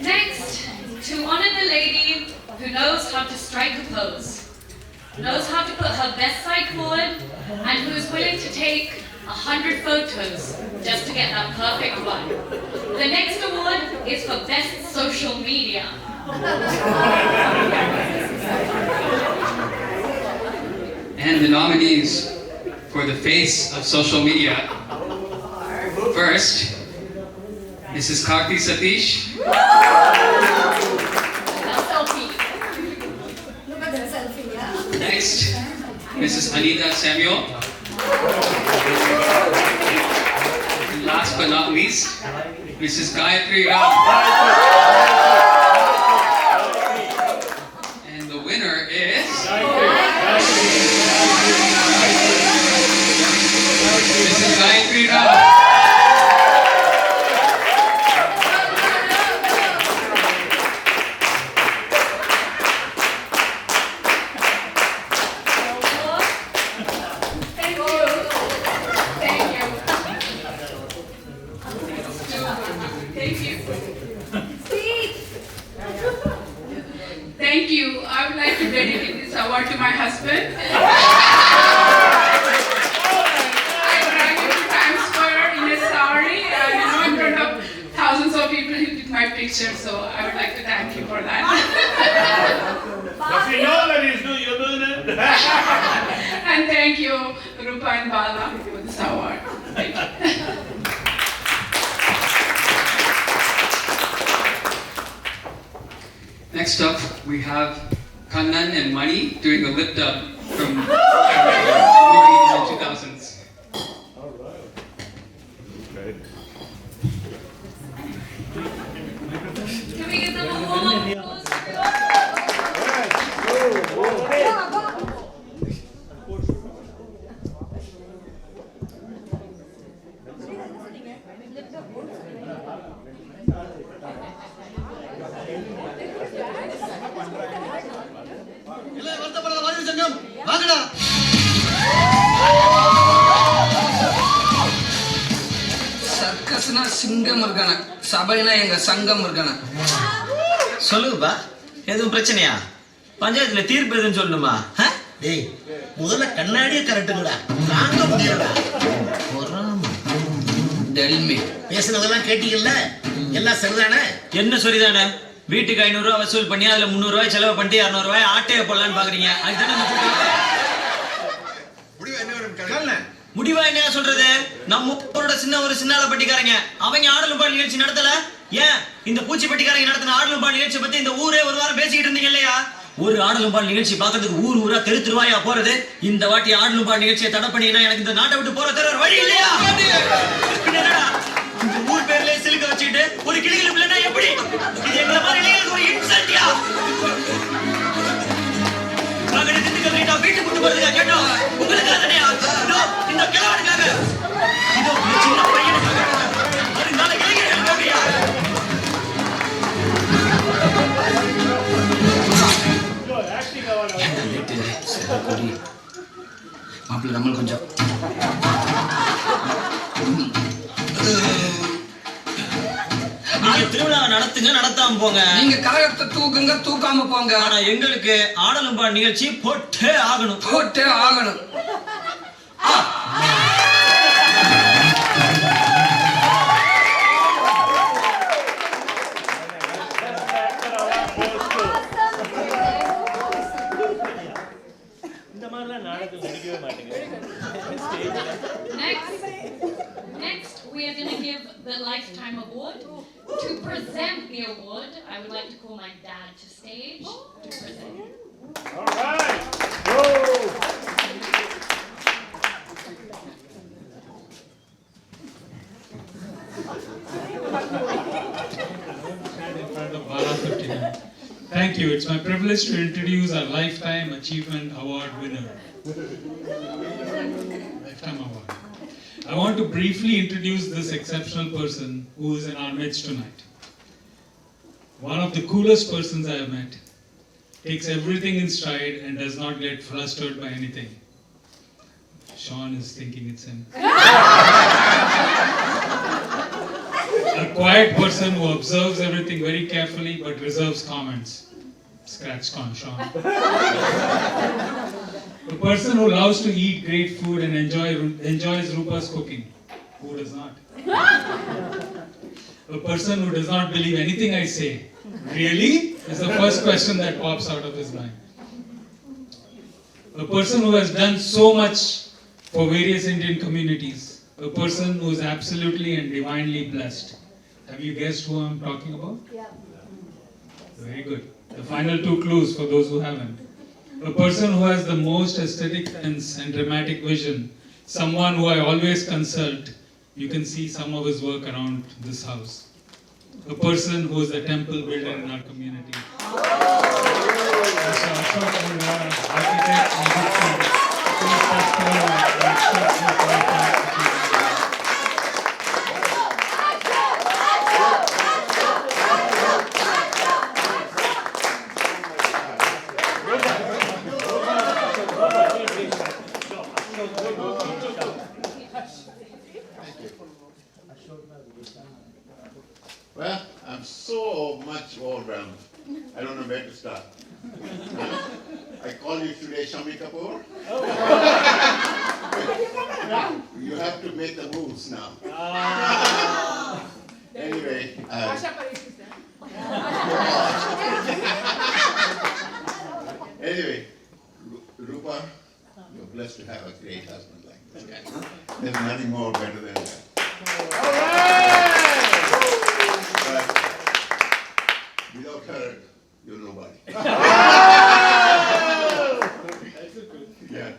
Next, to honor the lady who knows how to strike a pose, knows how to put her best side forward, and who is willing to take 100 photos just to get that perfect one. The next award is for best social media. And the nominees for the face of social media. First, Mrs. Karthi Satish. Next, Mrs. Anita Samuel. And last but not least, Mrs. Gayatri Ram. And the winner is Mrs. Gayatri Ram. Thank you. I would like to dedicate this award to my husband. I drive him to Times Square in a sari and in front of thousands of people he took my picture, so I would like to thank you for that. Does he know that you're doing it? And thank you, Rupa and Bala, for this award. Thank you. Next up, we have Kannan and Mani doing a lip dub from the 2000s. Okay. Can we give them a warm applause? சர்க்கஸ்னா சிங்கம் இருக்கான சபைனா எங்க சங்கம் இருக்கான சொல்லுங்கப்பா எதுவும் பிரச்சனையா பஞ்சாயத்துல தீர்ப்பு எதுன்னு சொல்லணுமா டேய் முதல்ல கண்ணாடியே கரெக்டுங்கடா தாங்க முடியலடா டெல்மி பேசுனதெல்லாம் கேட்டீங்கல்ல எல்லாம் சரிதானே என்ன சரிதானே வீட்டுக்கு 500 ரூபாய் வசூல் பண்ணி அதுல 300 ரூபாய் செலவு பண்ணிட்டு 200 ரூபாய் ஆட்டையை போடலான்னு பாக்குறீங்க முடிவா என்ன சொல்றது நம்ம ஊரோட ஒரு சின்னால பட்டிக்காரங்க அவங்க ஆடலும் பாடல் நிகழ்ச்சி நடத்தல ஏன் இந்த பூச்சி பட்டிக்காரங்க நடத்தின ஆடலும் பாடல் நிகழ்ச்சி பத்தி இந்த ஊரே ஒரு வாரம் பேசிக்கிட்டு இருந்தீங்க இல்லையா ஒரு ஆடலும் பாடல் நிகழ்ச்சி பாக்குறதுக்கு ஊரா தெருவாயா போறது இந்த வாட்டி ஆடலும் பாடல் நிகழ்ச்சியை தடை பண்ணீங்கன்னா எனக்கு இந்த நாட்டை விட்டு போற தர வழி இல்லையா இந்த ஊர் பேர்ல சிலுக்க வச்சுட்டு ஒரு கிளிகள் பிள்ளைனா எப்படி இது எங்களை மாதிரி இளைஞர்களுக்கு ஒரு இன்சல்ட்டியா வீட்டுக்கு கூட்டு போறதுக்கா கேட்டோம் உங்களுக்கு தானே இந்த கிழவனுக்காக இதோ சின்ன பையனுக்காக அதனால இளைஞர்கள் போறியா மாப்பிள்ள நம்ம கொஞ்சம் நீங்க திருவிழா நடத்துங்க நடத்தாம போங்க நீங்க கரகத்தை தூக்குங்க தூக்காம போங்க ஆனா எங்களுக்கு ஆடலும் பாடல் நிகழ்ச்சி போட்டே ஆகணும் Next, we are going to give the Lifetime Award To present the award, I would like to call my dad to stage to present. All right. Go. Stand in front of Bala 59. Thank you. It's my privilege to introduce our Lifetime Achievement Award winner. Lifetime Award. I want to briefly introduce this exceptional person who is in our midst tonight. One of the coolest persons I have met, takes everything in stride and does not get flustered by anything. Sean is thinking it's him. A quiet person who observes everything very carefully but reserves comments. Scratch Sean. A person who loves to eat great food and enjoys Rupa's cooking. Who does not? A person who does not believe anything I say. Really? Is the first question that pops out of his mind. A person who has done so much for various Indian communities. A person who is absolutely and divinely blessed. Have you guessed who I'm talking about? Yeah. Very good. The final two clues for those who haven't. A person who has the most aesthetic sense and dramatic vision. Someone who I always consult. You can see some of his work around this house. A person who is a temple builder in our community. Mr. Ashok Mundra, architect Well, I'm so much overwhelmed. I don't know where to start. I call you today Shami Kapoor. You have to make the moves now. Anyway. Anyway, Rupa, you're blessed to have a great husband like this guy. There's nothing more better than that. But without her, you're nobody. Yeah.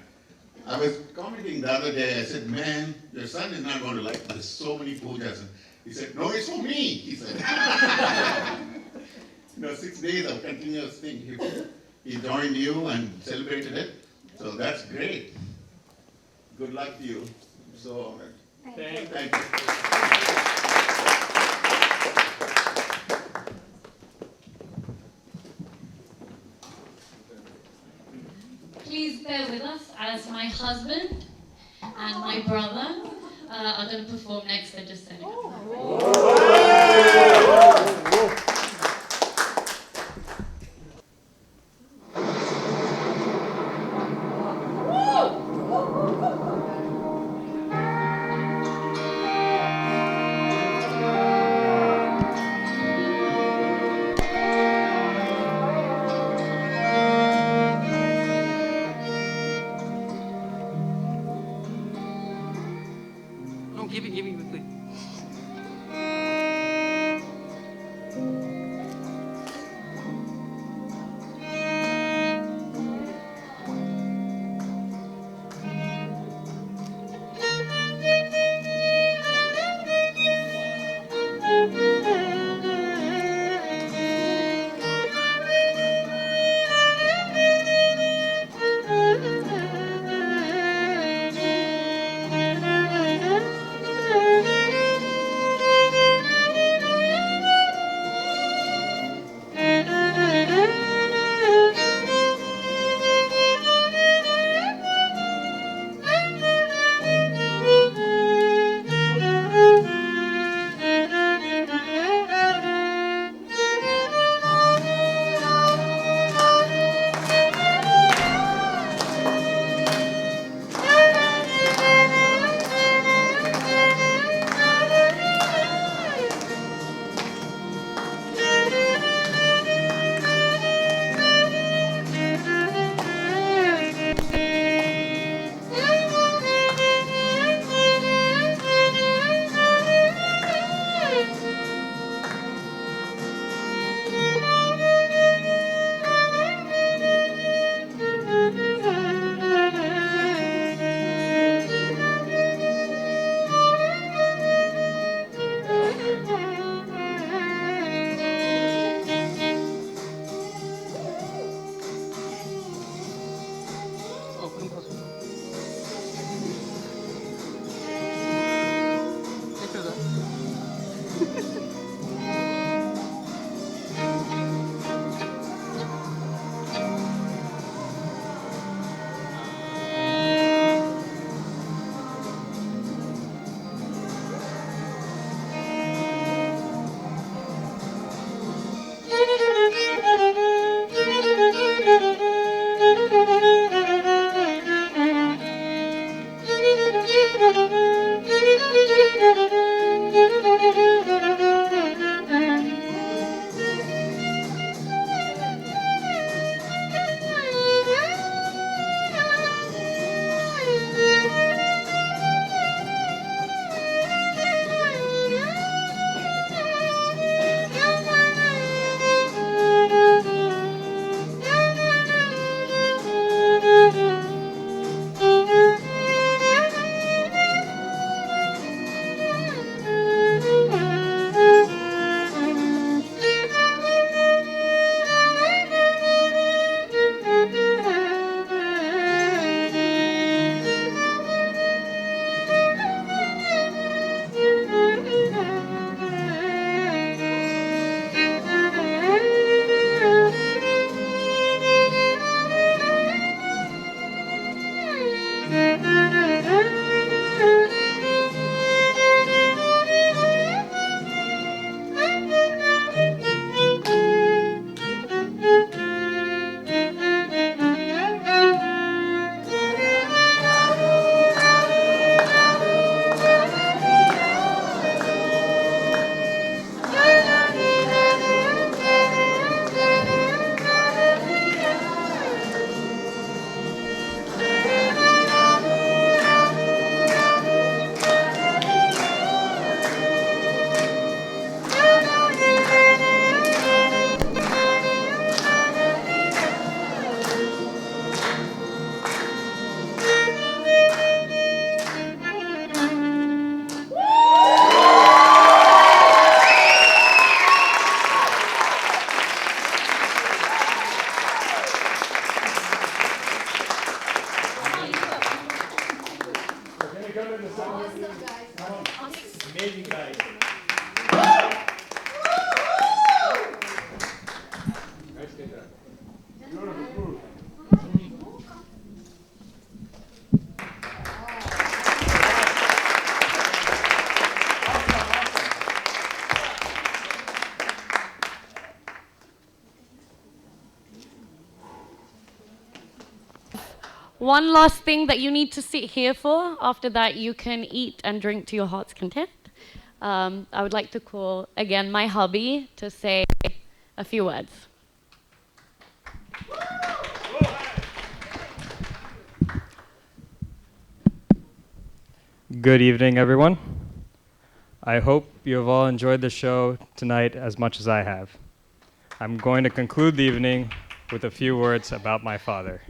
I was commenting the other day, I said, man, your son is not going to like this. So many pujas. He said, no, it's for me, he said. 6 days of continuous thing. He joined you and celebrated it. So that's great. Good luck to you. So honored. Thank you. Please bear with us as my husband and my brother are going to perform next. They're just setting up. No, give it quickly. One last thing that you need to sit here for. After that, you can eat and drink to your heart's content. I would like to call again my hubby to say a few words. Good evening, everyone. I hope you have all enjoyed the show tonight as much as I have. I'm going to conclude the evening with a few words about my father.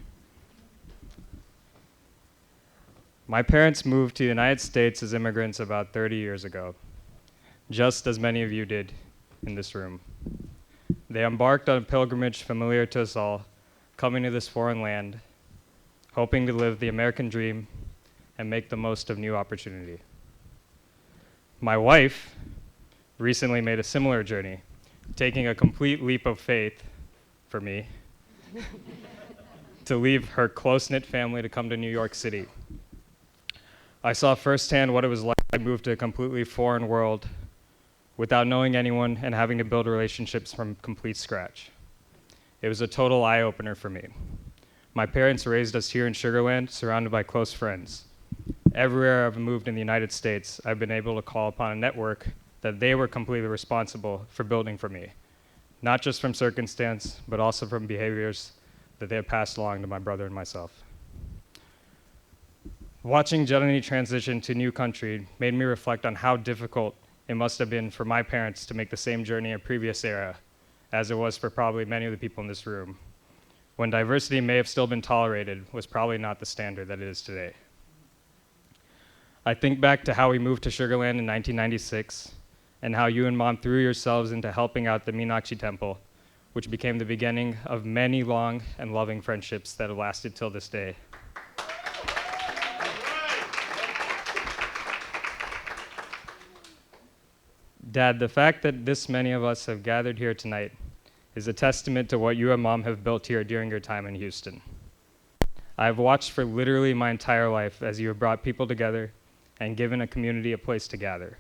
My parents moved to the United States as immigrants about 30 years ago, just as many of you did in this room. They embarked on a pilgrimage familiar to us all, coming to this foreign land, hoping to live the American dream and make the most of new opportunity. My wife recently made a similar journey, taking a complete leap of faith for me to leave her close-knit family to come to New York City. I saw firsthand what it was like to move to a completely foreign world without knowing anyone and having to build relationships from complete scratch. It was a total eye-opener for me. My parents raised us here in Sugar Land, surrounded by close friends. Everywhere I've moved in the United States, I've been able to call upon a network that they were completely responsible for building for me, not just from circumstance, but also from behaviors that they have passed along to my brother and myself. Watching Janani transition to a new country made me reflect on how difficult it must have been for my parents to make the same journey in a previous era, as it was for probably many of the people in this room, when diversity may have still been tolerated, was probably not the standard that it is today. I think back to how we moved to Sugar Land in 1996, and how you and Mom threw yourselves into helping out the Meenakshi Temple, which became the beginning of many long and loving friendships that have lasted till this day. Dad, the fact that this many of us have gathered here tonight is a testament to what you and Mom have built here during your time in Houston. I have watched for literally my entire life as you have brought people together and given a community a place to gather.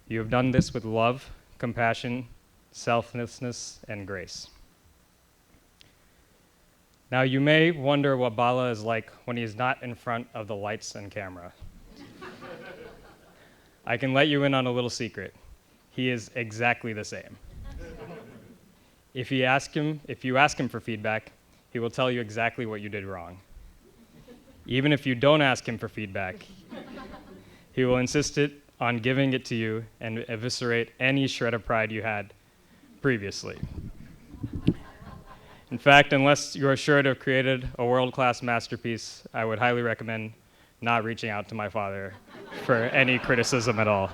You have done this with love, compassion, selflessness, and grace. Now you may wonder what Bala is like when he is not in front of the lights and camera. I can let you in on a little secret. He is exactly the same. If you ask him for feedback, he will tell you exactly what you did wrong. Even if you don't ask him for feedback, he will insist on giving it to you and eviscerate any shred of pride you had previously. In fact, unless you are sure to have created a world-class masterpiece, I would highly recommend not reaching out to my father for any criticism at all.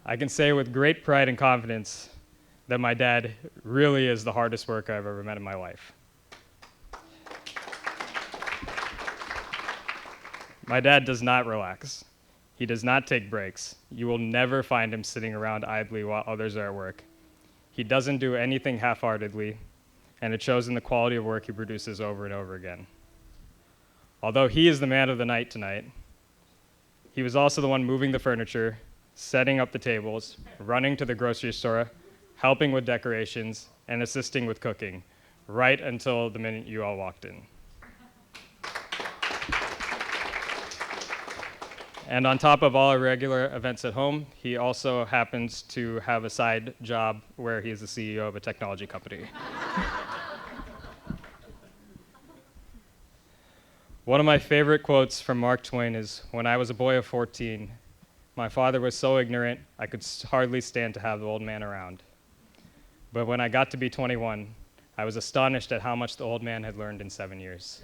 I can say with great pride and confidence that my dad really is the hardest worker I've ever met in my life. My dad does not relax. He does not take breaks. You will never find him sitting around idly while others are at work. He doesn't do anything half-heartedly, and it shows in the quality of work he produces over and over again. Although he is the man of the night tonight, he was also the one moving the furniture, setting up the tables, running to the grocery store, helping with decorations, and assisting with cooking, right until the minute you all walked in. And on top of all our regular events at home, he also happens to have a side job where he is the CEO of a technology company. One of my favorite quotes from Mark Twain is, "When I was a boy of 14, my father was so ignorant I could hardly stand to have the old man around. But when I got to be 21, I was astonished at how much the old man had learned in 7 years."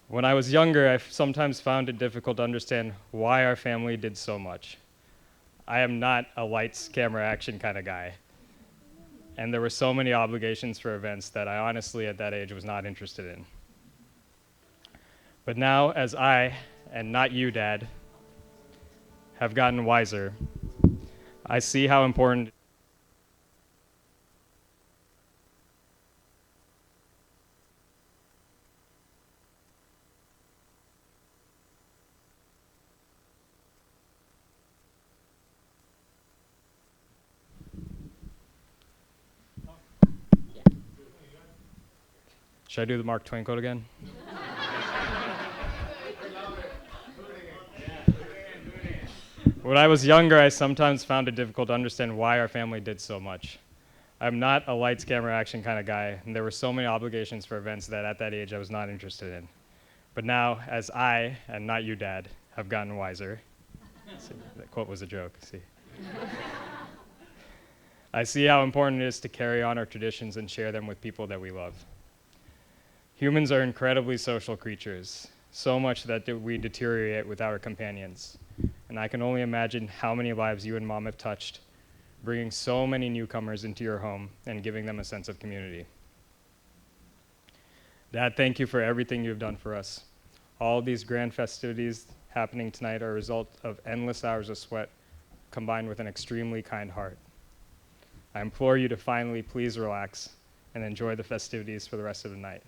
When I was younger, I sometimes found it difficult to understand why our family did so much. I am not a lights, camera, action kind of guy. And there were so many obligations for events that I honestly, at that age, was not interested in. But now, as I, and not you, Dad, have gotten wiser, I see how important Should I do the Mark Twain quote again? When I was younger, I sometimes found it difficult to understand why our family did so much. I'm not a lights, camera, action kind of guy, and there were so many obligations for events that at that age I was not interested in. But now, as I, and not you, Dad, have gotten wiser, see, that quote was a joke, see. I see how important it is to carry on our traditions and share them with people that we love. Humans are incredibly social creatures, so much that we deteriorate with our companions. And I can only imagine how many lives you and Mom have touched, bringing so many newcomers into your home and giving them a sense of community. Dad, thank you for everything you've done for us. All these grand festivities happening tonight are a result of endless hours of sweat combined with an extremely kind heart. I implore you to finally please relax and enjoy the festivities for the rest of the night.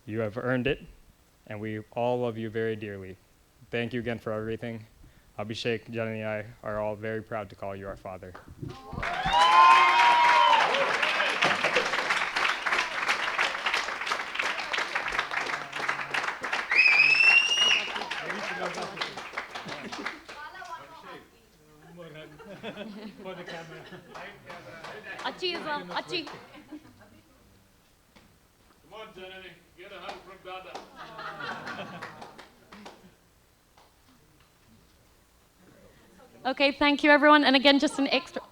You have earned it, and we all love you very dearly. Thank you again for everything. Abhishek, Jenny, and I are all very proud to call you our father. For the camera. Achi as well. Achi. Come on, Janani, get a hug from Dada. Okay, thank you everyone. And again, just an extra.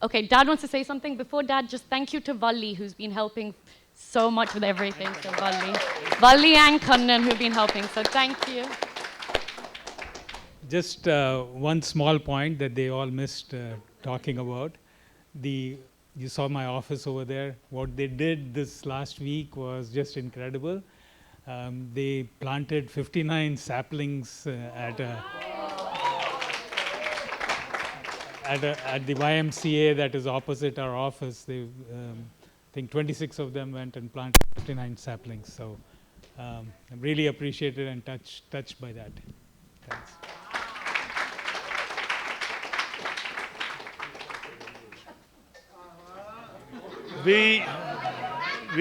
Okay, Dad wants to say something. Before Dad, just thank you to Valli, who's been helping so much with everything. So Valli and Kannan, who've been helping. So thank you. Just one small point that they all missed talking about. You saw my office over there. What they did this last week was just incredible. They planted 59 saplings at the YMCA that is opposite our office. I think 26 of them went and planted 59 saplings. So I'm really appreciated and touched by that. Thanks. We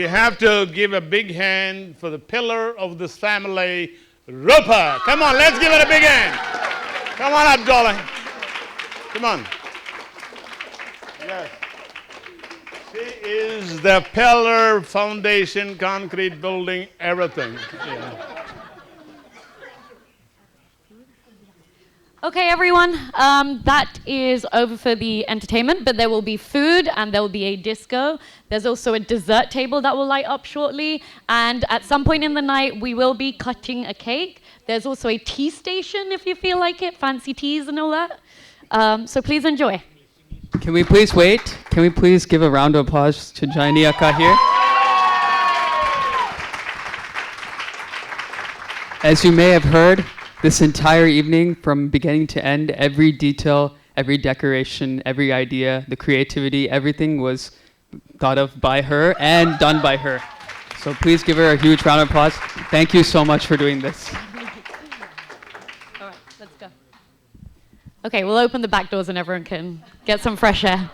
have to give a big hand for the pillar of this family, Rupa. Come on, let's give it a big hand. Come on up, darling. Come on. Yes. She is the pillar, foundation, concrete building, everything. Yeah. Okay, everyone, that is over for the entertainment, but there will be food and there will be a disco. There's also a dessert table that will light up shortly, and at some point in the night, we will be cutting a cake. There's also a tea station if you feel like it, fancy teas and all that. So please enjoy. Can we please wait? Can we please give a round of applause to Jaini Akka here? As you may have heard, this entire evening, from beginning to end, every detail, every decoration, every idea, the creativity, everything was thought of by her and done by her. So please give her a huge round of applause. Thank you so much for doing this. All right, let's go. Okay, we'll open the back doors and everyone can get some fresh air.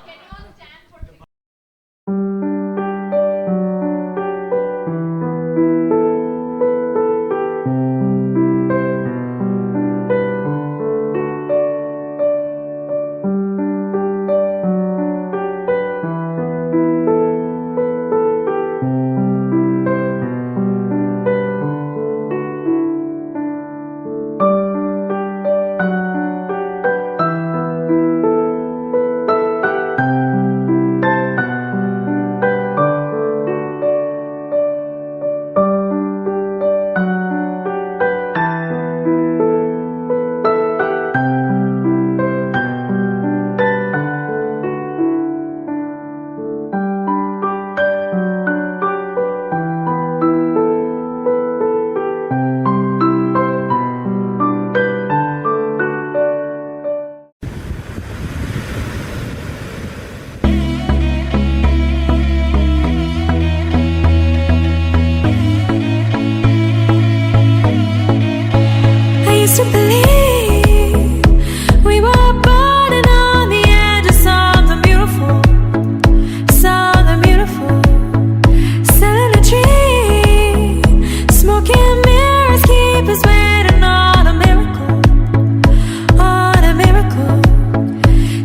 To believe we were born and on the edge of something beautiful, something beautiful. Suddenly keep us waiting on a miracle, on a miracle.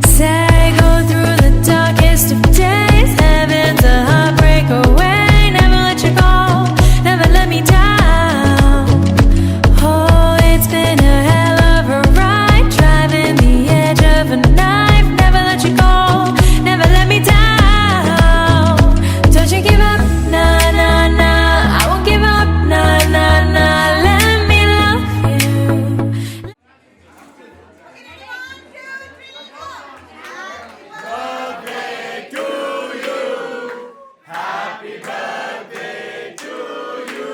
Say go through the darkest of days, heaven's a heartbreak away. Never let you go, never let me down. Oh, it's been a hell of a ride, driving the edge of a knife. Never let you go, never let me down. Don't you give up, nah, nah, nah. I won't give up, nah, nah, nah. Let me love you. Birthday to you. Happy birthday to you.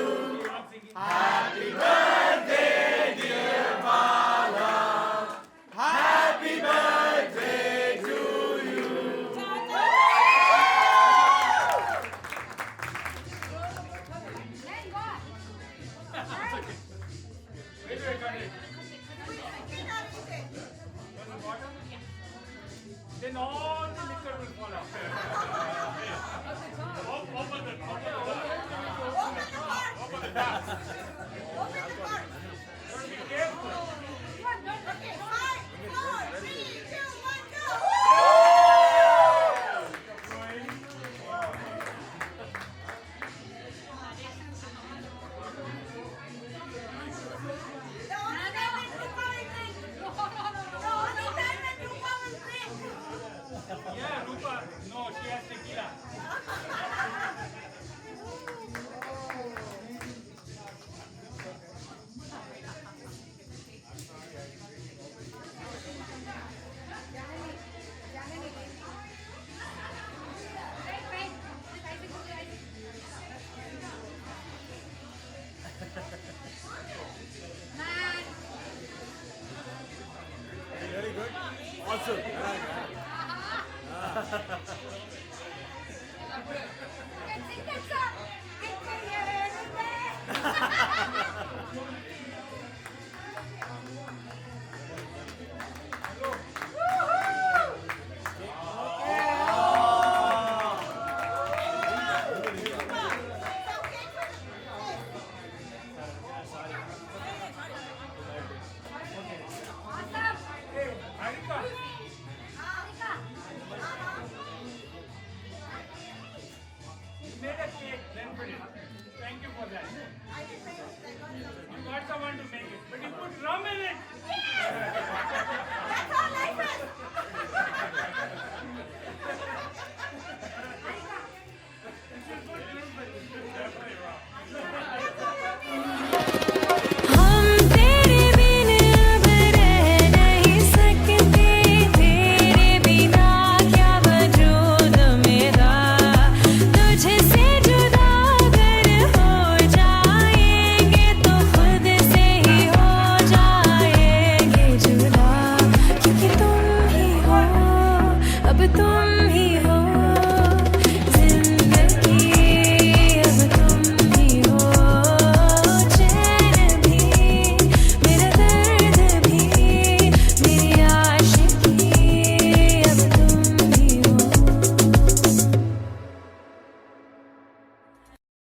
Happy birthday, dear Bala. Happy birthday to you. Then all the liquor will fall out. Open the door. Open the door. Be careful. Okay, 5, 4, 3, 2, 1, go! Yeah, Rupa. No, she has tequila. Very good. Awesome. Made a cake, then put it. Thank you for that. You got someone to make it, but you put rum in it.